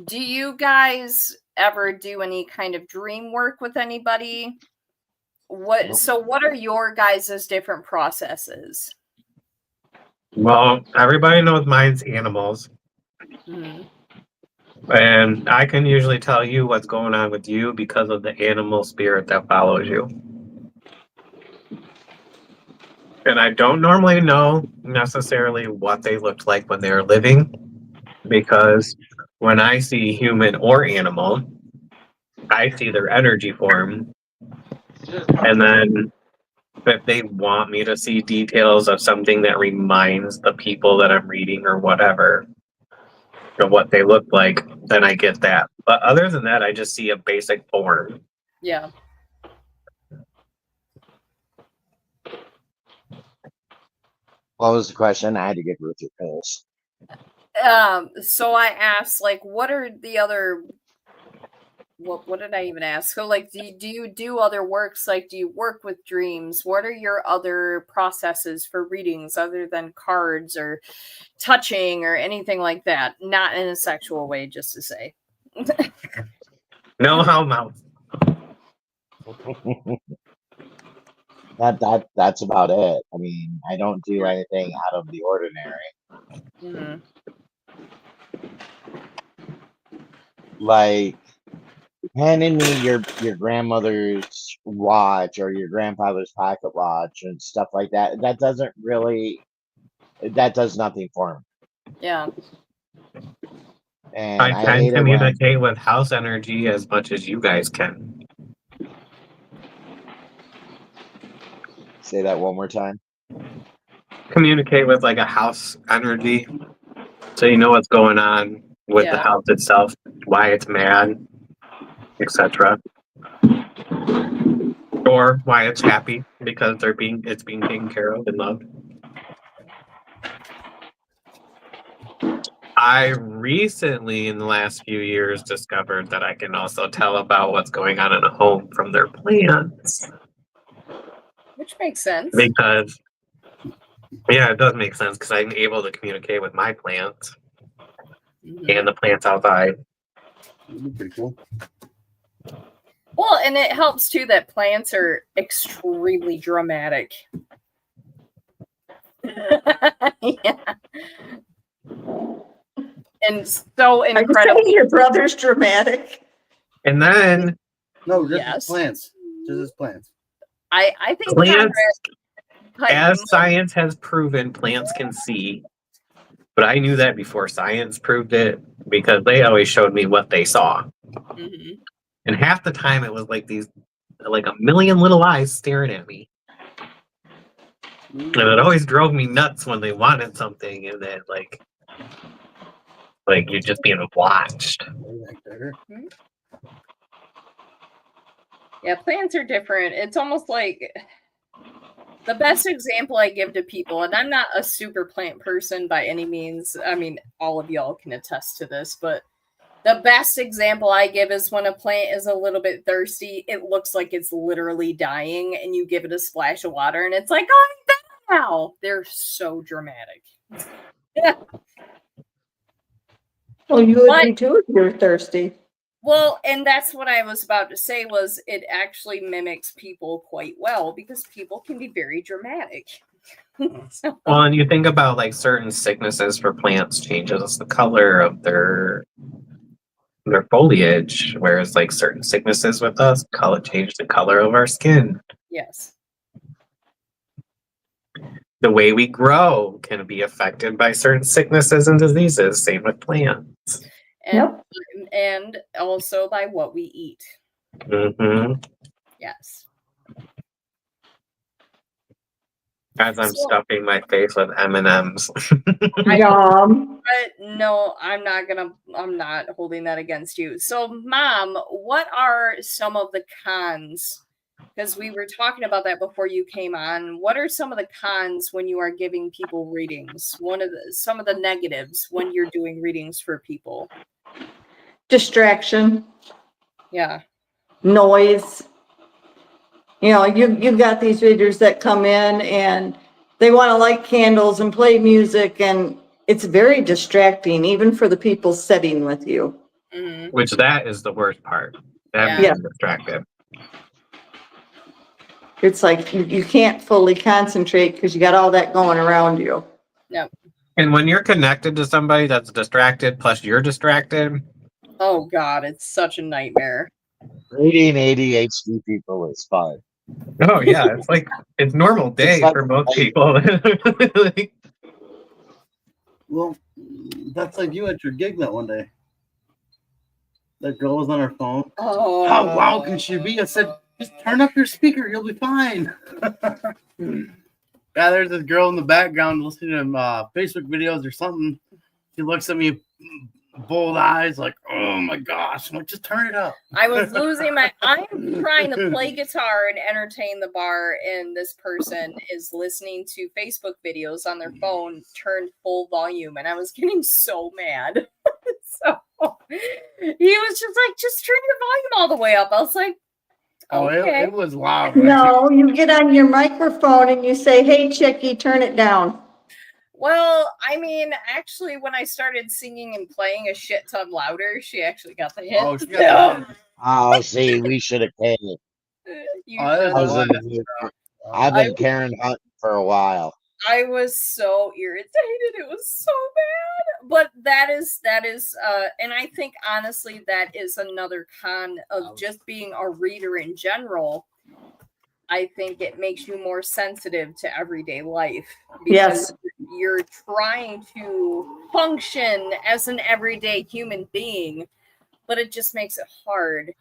Do you guys ever do any kind of dream work with anybody? What are your guys' different processes? Well, everybody knows mine's animals. Mhm. And I can usually tell you what's going on with you because of the animal spirit that follows you. And I don't normally know necessarily what they looked like when they were living, because when I see human or animal, I see their energy form. And then if they want me to see details of something that reminds the people that I'm reading or whatever of what they look like, then I get that. But other than that, I just see a basic form. Yeah. What was the question? I had to get Ruther pills. So I asked, like, what are the other, what did I even ask? So, like, do you do other works? Like, do you work with dreams? What are your other processes for readings other than cards or touching or anything like that? Not in a sexual way, just to say. No how mouth. That's about it. I mean, I don't do anything out of the ordinary. Mhm. Like handing me your grandmother's watch or your grandfather's pocket watch and stuff like that. That does nothing for me. Yeah. And I I tend hate to it when communicate with house energy as much as you guys can. say that one more time. Communicate with like a house energy, so you know what's going on with the Yeah. house itself, why it's mad, etc. Or why it's happy because it's being taken care of and loved. I recently, in the last few years, discovered that I can also tell about what's going on in a home from their plants. Which makes sense. Because, yeah, it does make sense because I'm able to communicate with my plants Mhm. and the plants outside. Pretty cool. Well, and it helps too that plants are extremely dramatic. Yeah. And so Are you incredible. saying your brother's dramatic? And then No, just Yes. plants. Just as plants. I think plants, Conrad, as science has proven, plants can see. But I knew that before science proved it because they always showed me what they saw. Mhm. And half the time it was like these like a million little eyes staring at me. And it always drove me nuts when they wanted something and then like you're just being watched. Yeah, plants are different. It's almost like the best example I give to people, and I'm not a super plant person by any means. I mean, all of y'all can attest to this, but the best example I give is when a plant is a little bit thirsty, it looks like it's literally dying, and you give it a splash of water, and it's like, oh, I'm dead now. They're so dramatic. Yeah. Well, you would But- be too if you're thirsty. Well, and that's what I was about to say was it actually mimics people quite well because people can be very dramatic. So, Well, and you think about like certain sicknesses for plants changes the color of their foliage, whereas like certain sicknesses with us change the color of our skin. yes. The way we grow can be affected by certain sicknesses and diseases. Same with plants. And, and also by what we eat. Hmm. Yes. As I'm So- stuffing my face with M&Ms. Yum. But no, I'm not holding that against you. So, Mom, what are some of the cons? Because we were talking about that before you came on. What are some of the cons when you are giving people readings? Some of the negatives when you're doing readings for people. Distraction, Yeah. noise. You know, you've got these readers that come in and they want to light candles and play music, and it's very distracting, even for the people sitting with you. Mhm. Which that is the worst part. That Yeah. being distracted. It's like you can't fully concentrate because you got all that going around you. And when you're connected to somebody that's distracted, plus you're distracted, Oh God, it's such a nightmare. Reading ADHD people is fun. oh yeah, it's like it's normal day like- for most people. Like, Well, that's like you at your gig that one day. That girl was on her phone. Oh, How loud can she be? I said, just turn up your speaker. You'll be fine. Yeah, there's this girl in the background listening to Facebook videos or something. She looks at me, bold eyes, like, oh my gosh. I'm like, just turn it up. I was losing my. I'm trying to play guitar and entertain the bar, and this person is listening to Facebook videos on their phone, turned full volume, and I was getting so mad. So he was just like, "Just turn your volume all the way up." I was like, Oh, "Okay." it was loud. No, you get on your microphone and you say, hey, Chickie, turn it down. Well, I mean, actually, when I started singing and playing a shit ton louder, she actually got the hit. Oh, she got Oh, see, we should have came. You Oh, that should is I was have. in the mood. I've been Karen hunting for a while. I was so irritated. It was so bad. But that is and I think honestly that is another con of just being a reader in general. I think it makes you more sensitive to everyday life Yes. you're trying to function as an everyday human being, but it just makes it hard.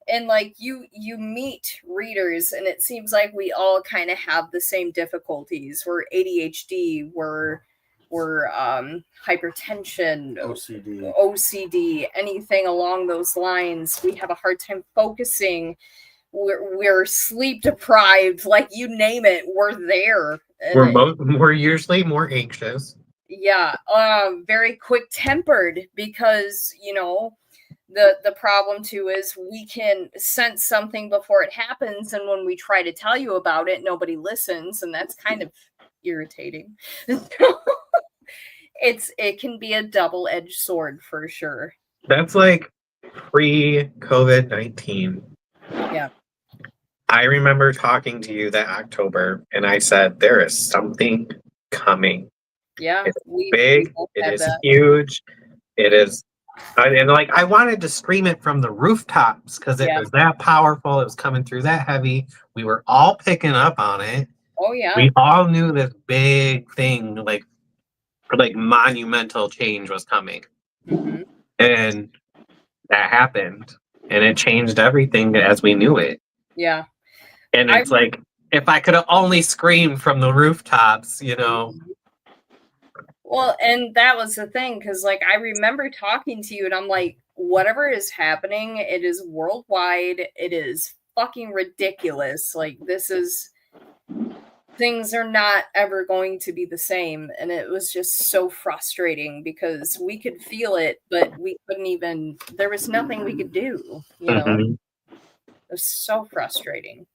And like you meet readers and it seems like we all kind of have the same difficulties. We're ADHD, we're hypertension, OCD, anything along those lines. We have a hard time focusing. We're sleep deprived, like you name it, we're there. And we're usually more anxious. yeah, very quick tempered because the problem too is we can sense something before it happens, and when we try to tell you about it, nobody listens, and that's kind of irritating. It can be a double-edged sword for sure. That's like pre-COVID-19. Yeah. I remember talking to you that October, and I said, there is something coming. Yeah, It's we big, both it had is that. huge, it is, and like I wanted to scream it from the rooftops because it Yeah. was that powerful, it was coming through that heavy, we were all picking up on it. Oh yeah. We all knew this big thing, like monumental change was coming. Mhm. And that happened, and it changed everything as we knew it. Yeah. And it's like, if I could have only screamed from the rooftops, you know. Well, and that was the thing, because like I remember talking to you, and I'm like, whatever is happening, it is worldwide. It is fucking ridiculous. Like things are not ever going to be the same, and it was just so frustrating because we could feel it, but we couldn't even. There was nothing we could do. You know, Mhm. it was so frustrating.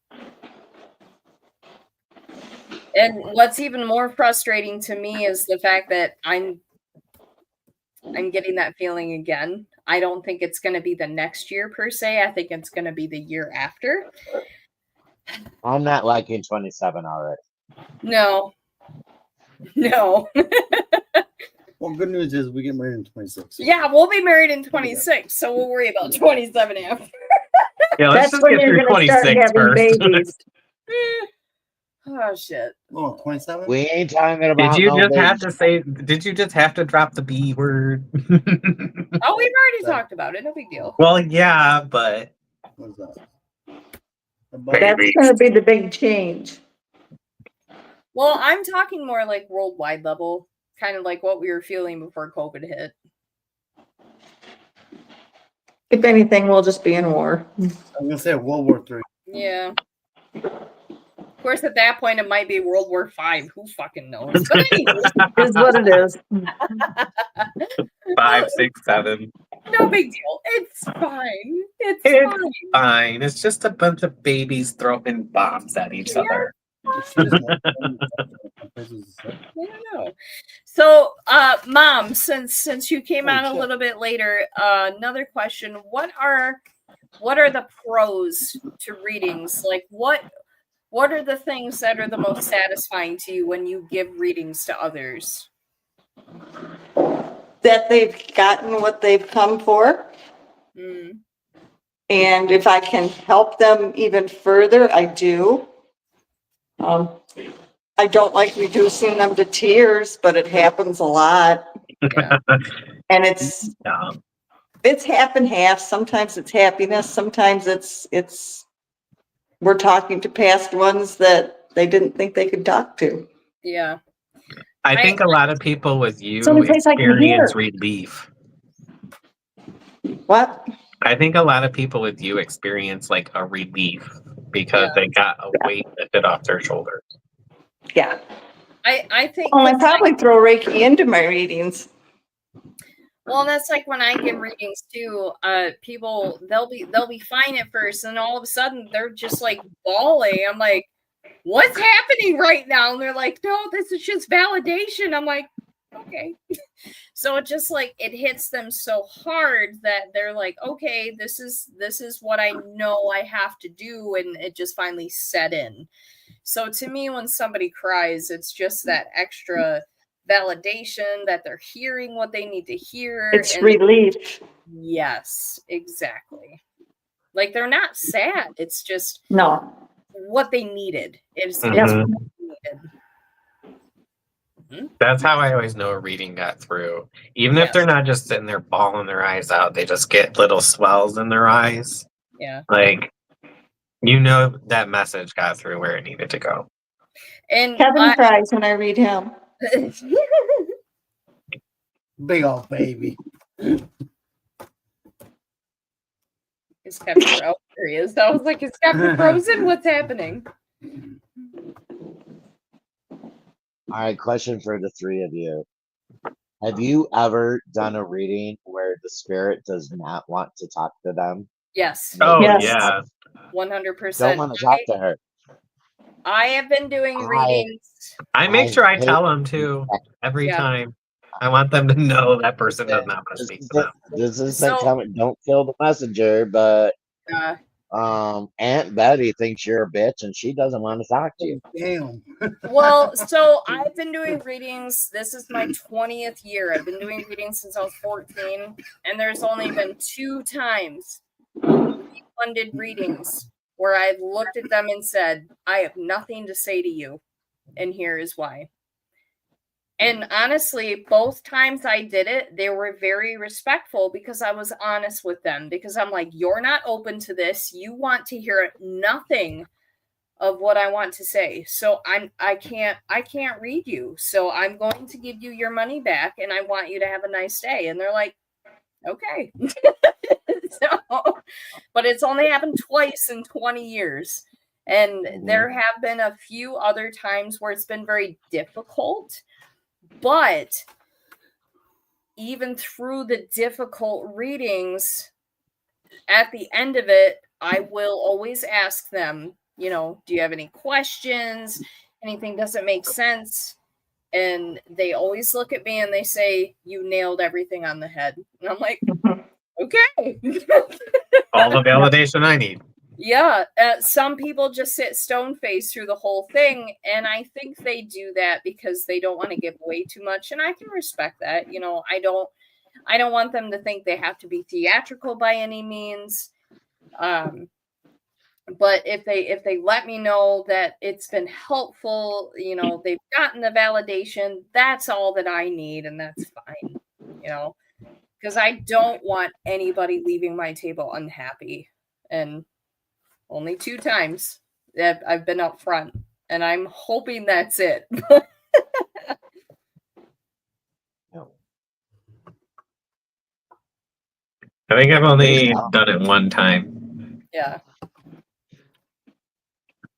And what's even more frustrating to me is the fact that I'm getting that feeling again. I don't think it's going to be the next year per se. I think it's going to be the year after. I'm not liking 27 already. No. No. Well, good news is we get married in 26. Yeah, we'll be married in 26, so we'll worry about 27 after. Yeah, let's That's just when get you're through going to start 26 having first. babies. Oh shit. Oh, 27? We ain't talking about Did you no just have babies. to say? Did you just have to drop the B word? Oh, we've already That- talked about it. No big deal. Well, yeah, but What is that? That's going to be the big change. Well, I'm talking more like worldwide level, kind of like what we were feeling before COVID hit. If anything, we'll just be in war. I'm going to say World War III. Yeah. Of course, at that point, it might be World War V. Who fucking knows? But anyway, Is what it is. 5, 6, 7. no big deal. It's fine. It's It's fine. fine. It's just a bunch of babies throwing bombs at each Yeah. other. I don't know. So, Mom, since you came Oh, on a shit. little bit later, another question: What are the pros to readings? Like, what are the things that are the most satisfying to you when you give readings to others? That they've gotten what they've come for. Mm, And if I can help them even further, I do. I don't like reducing them to tears, but it happens a lot. yeah. And it's half and half. Sometimes it's happiness. Sometimes it's we're talking to past ones that they didn't think they could talk to. Yeah. I think a lot of people with you It's the only place I can experience hear. relief. What? I think a lot of people with you experience like a relief because they got a weight lifted off their shoulders. Yeah. I think. Well, I probably throw Reiki into my readings. Well, that's like when I give readings too. People they'll be fine at first, and all of a sudden they're just like bawling. I'm like, what's happening right now? And they're like, no, this is just validation. I'm like, okay. So it just like it hits them so hard that they're like, okay, this is what I know I have to do, and it just finally set in. So to me, when somebody cries, it's just that extra validation that they're hearing what they need to hear. It's and relief. yes, exactly. Like they're not sad. It's just No. what they needed. It's Mhm. what they needed. That's how I always know a reading got through. Even if they're not just sitting there bawling their eyes out, they just get little swells in their eyes. Yeah. Like, you know that message got through where it needed to go. And Kevin cries when I read him. Big old baby. is Kevin frozen? There he is. I was like, is Kevin frozen? What's happening? All right, question for the three of you. Have you ever done a reading where the spirit does not want to talk to them? Yes. Oh, Yes. yeah. 100%. Don't want to talk to her. I have been doing readings. I make I sure I hate tell them to every Yeah. time. I want them to know that person does not want to This speak is to them. this is So- coming. Don't kill the messenger, but Uh, Aunt Betty thinks you're a bitch and she doesn't want to talk to you. Damn. well, so I've been doing readings. This is my 20th year. I've been doing readings since I was 14, and there's only been 2 times funded readings where I've looked at them and said, I have nothing to say to you, and here is why. And honestly, both times I did it, they were very respectful because I was honest with them. Because I'm like, you're not open to this. You want to hear nothing of what I want to say. So I can't read you. So I'm going to give you your money back and I want you to have a nice day. And they're like, okay. So, but it's only happened twice in 20 years. And there have been a few other times where it's been very difficult. But even through the difficult readings, at the end of it, I will always ask them, you know, do you have any questions? Anything doesn't make sense? And they always look at me and they say, you nailed everything on the head. And I'm like, okay. All the validation I need. Yeah, some people just sit stone faced through the whole thing, and I think they do that because they don't want to give away too much, and I can respect that. You know, I don't want them to think they have to be theatrical by any means. But if they let me know that it's been helpful, you know, they've gotten the validation, that's all that I need, and that's fine. You know, because I don't want anybody leaving my table unhappy, and only 2 times that I've been up front, and I'm hoping that's it. I think I've only done it one time. Yeah.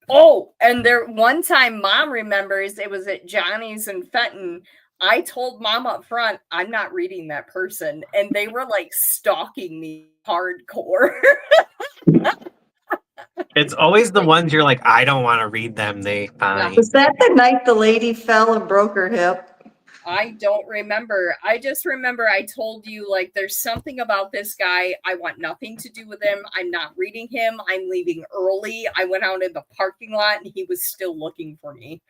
Oh, and there one time Mom remembers it was at Johnny's in Fenton. I told Mom up front, I'm not reading that person. And they were like stalking me hardcore. It's always the ones you're like, I don't want to read them. They fine. Was that the night the lady fell and broke her hip? I don't remember. I just remember I told you, like, there's something about this guy. I want nothing to do with him. I'm not reading him. I'm leaving early. I went out in the parking lot and he was still looking for me.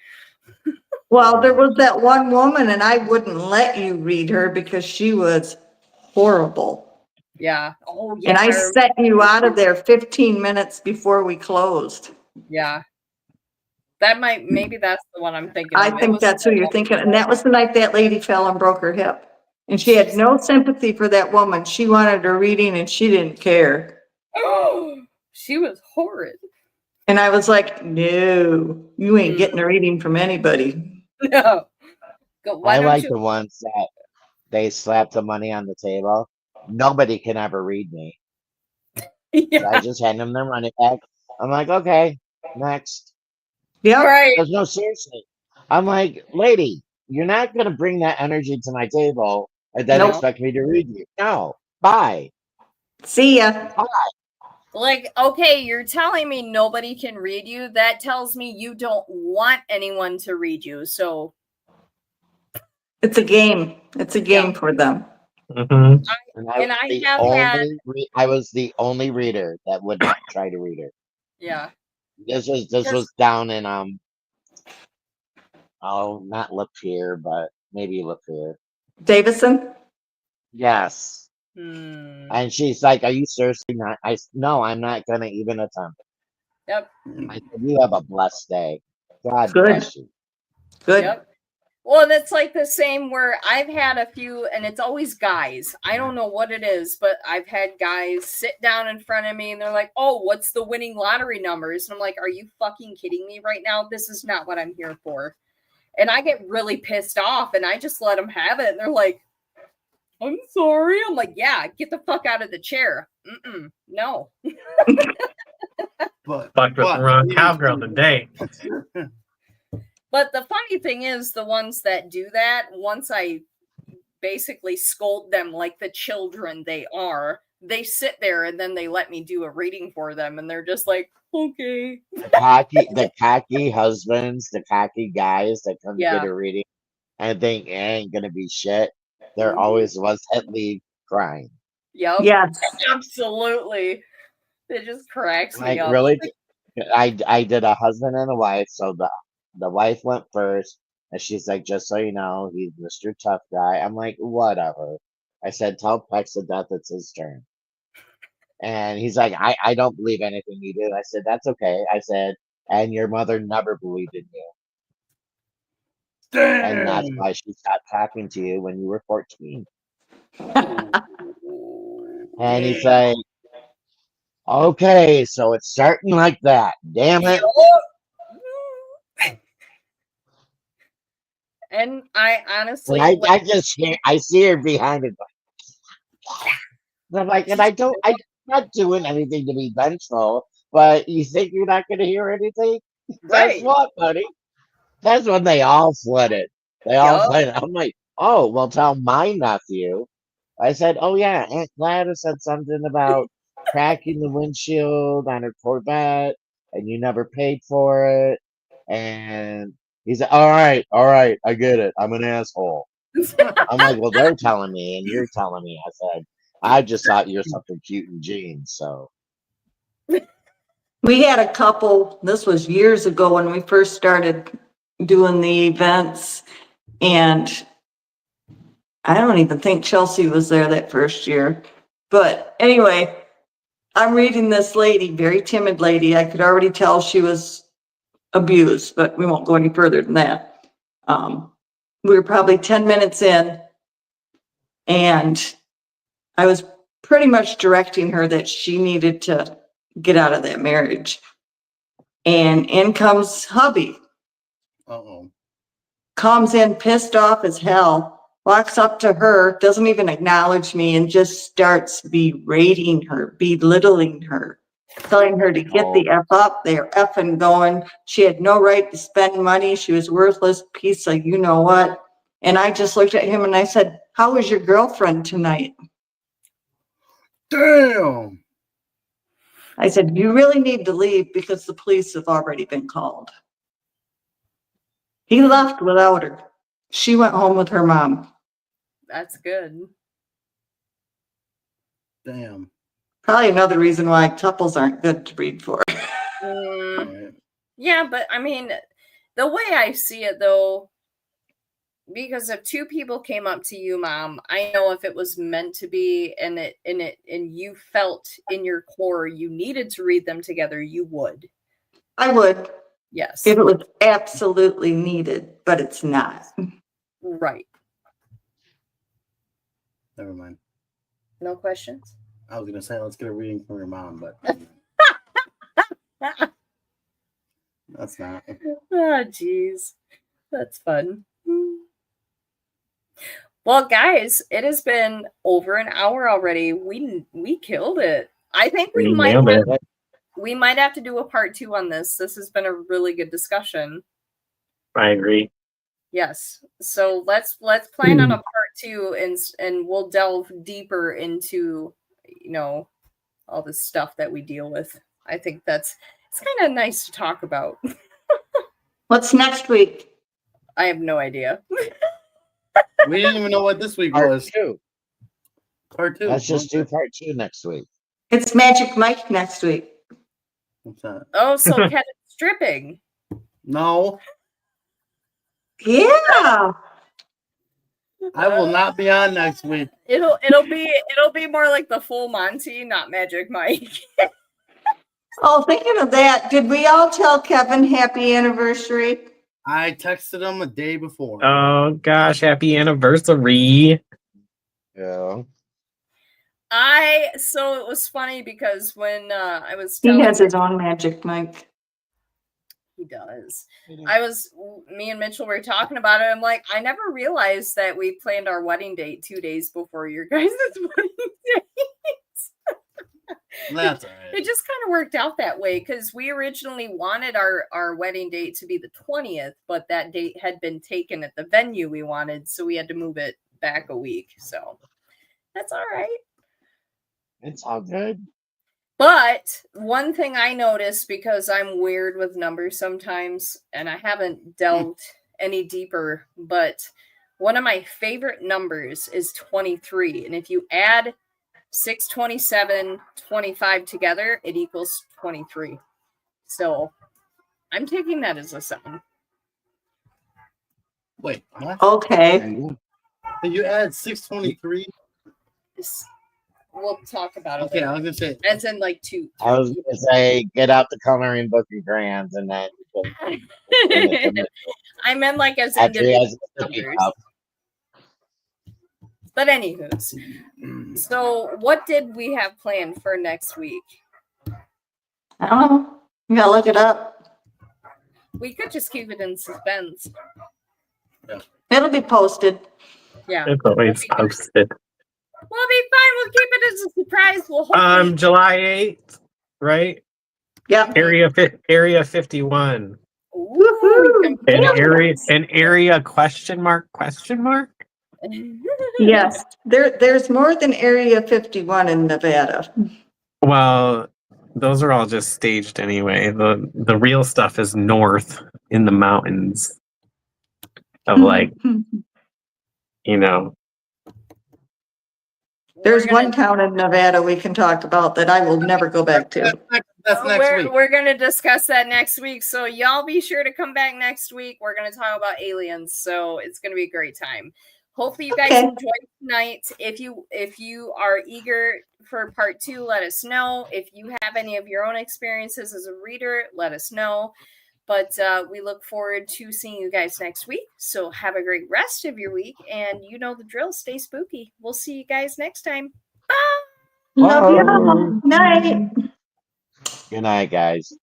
Well, there was that one woman and I wouldn't let you read her because she was horrible. Yeah. Oh, yeah. And I sent you out of there 15 minutes before we closed. Yeah. Maybe that's the one I'm thinking of. I think that's who you're thinking. And that was the night that lady fell and broke her hip. And she had no sympathy for that woman. She wanted her reading and she didn't care. Oh, she was horrid. And I was like, no, you ain't getting a reading from anybody. No. I like the ones that they slap the money on the table. Nobody can ever read me. Yeah. So I just hand them their money back. I'm like, okay, next. Yeah. Right. There's no, seriously. I'm like, lady, you're not going to bring that energy to my table and then Nope. expect me to read you. No, bye. See ya. Like, okay, you're telling me nobody can read you. That tells me you don't want anyone to read you. So It's a game. It's a game for them. Mm-hmm. I was the only reader that would not try to read her. Yeah. This was down in not Lapeer, but maybe Lapeer. Davison? Yes. Hmm. And she's like, "Are you seriously not?" No, I'm not gonna even attempt. Yep. I said, "You have a blessed day. God Good. bless you." Good. Yep. Well, and it's like the same where I've had a few, and it's always guys. I don't know what it is, but I've had guys sit down in front of me and they're like, oh, what's the winning lottery numbers? And I'm like, are you fucking kidding me right now? This is not what I'm here for. And I get really pissed off and I just let them have it. And they're like, I'm sorry. I'm like, yeah, get the fuck out of the chair. No. But Fucked with the wrong cowgirl today. But the funny thing is, the ones that do that, once I basically scold them like the children they are, they sit there and then they let me do a reading for them, and they're just like, okay. The cocky husbands, the cocky guys that come Yeah. get a reading and think it ain't gonna be shit. They're always the ones that leave crying. Yep. Yes. Absolutely. It just cracks me Like, up. really? I did a husband and a wife, so the wife went first, and she's like, just so you know, he's Mr. Tough Guy. I'm like, whatever. I said, tell Pex to death it's his turn. And he's like, I don't believe anything you do. I said, that's okay. I said, and your mother never believed in you. And that's why she stopped talking to you when you were 14. And he's like, okay, so it's starting like that. Damn it. And I honestly, And I just hear, I see her behind it. And I'm like, and I'm not doing anything to be vengeful, but you think you're not going to hear anything? Guess right. what, buddy? That's when they all flooded. They all Yup. flooded. I'm like, oh, well, tell my nephew. I said, oh, yeah, Aunt Gladys said something about cracking the windshield on her Corvette, and you never paid for it. And he said, all right, I get it. I'm an asshole. I'm like, well, they're telling me, and you're telling me. I said, I just thought you were something cute in jeans. So, We had a couple, this was years ago when we first started doing the events, and I don't even think Chelsea was there that first year. But anyway, I'm reading this lady, very timid lady. I could already tell she was abused, but we won't go any further than that. We were probably 10 minutes in, and I was pretty much directing her that she needed to get out of that marriage. And in comes hubby, Uh-oh. comes in pissed off as hell, walks up to her, doesn't even acknowledge me, and just starts berating her, belittling her, telling her to get the F up. They're effing going. She had no right to spend money. She was worthless piece of you know what. And I just looked at him and I said, how was your girlfriend tonight? Damn. I said, you really need to leave because the police have already been called. He left without her. She went home with her mom. That's good. Damn. Probably another reason why couples aren't good to breed for. Mm, Alright. yeah, but I mean, the way I see it though, because if two people came up to you, Mom, I know if it was meant to be and you felt in your core you needed to read them together, you would. I would, Yes. if it was absolutely needed, but it's not. Right. Never mind. No questions? I was gonna say let's get a reading from your mom, but that's not. Oh, geez. That's fun. Well, guys, it has been over an hour already. We killed it. I think we might have to do a part 2 on this. This has been a really good discussion. I agree. Yes. So let's plan on a part 2 and we'll delve deeper into, all the stuff that we deal with. I think it's kind of nice to talk about. What's next week? I have no idea. We didn't even know what this week part was. 2. Part 2. Let's just do part 2 next week. It's Magic Mike next week. What's that? Oh, so Kevin's stripping. No, Yeah. I will not be on next week. It'll be more like the full Monty, not Magic Mike. Oh, thinking of that, did we all tell Kevin happy anniversary? I texted him a day before. Oh gosh, happy anniversary. Yeah. So it was funny because when I was He telling has his own Magic Mike. he does. Me and Mitchell were talking about it. I'm like, I never realized that we planned our wedding date 2 days before your guys' wedding date. That's all right. It just kind of worked out that way because we originally wanted our wedding date to be the 20th, but that date had been taken at the venue we wanted, so we had to move it back a week. So that's all right. It's all good. But one thing I noticed, because I'm weird with numbers sometimes, and I haven't delved any deeper, but one of my favorite numbers is 23. And if you add 6, 27, 25 together, it equals 23. So I'm taking that as a 7. Wait, what? Okay. You add 623? We'll talk about it. Okay, I was gonna say. As in like 2. I was gonna say, get out the coloring book and crayons, and then I meant like as after he has individual a cookie numbers. cup. But anywho's, so what did we have planned for next week? I don't know. You gotta look it up. We could just keep it in suspense. It'll be posted. Yeah. It's always posted. We'll be fine. We'll keep it as a surprise. We'll hopefully. July 8th, right? Yep. Area 51. Ooh, An area question mark? Yes, there's more than Area 51 in Nevada. Well, those are all just staged anyway. The real stuff is north in the mountains of like, you know. There's We're gonna- one town in Nevada we can talk about that I will never go back to. That's next week. We're gonna discuss that next week. So y'all be sure to come back next week. We're gonna talk about aliens. So it's gonna be a great time. Hopefully you guys Okay. enjoyed tonight. If you are eager for part 2, let us know. If you have any of your own experiences as a reader, let us know. But we look forward to seeing you guys next week. So have a great rest of your week. And you know the drill. Stay spooky. We'll see you guys next time. Bye. Love you. Night. Good night, guys.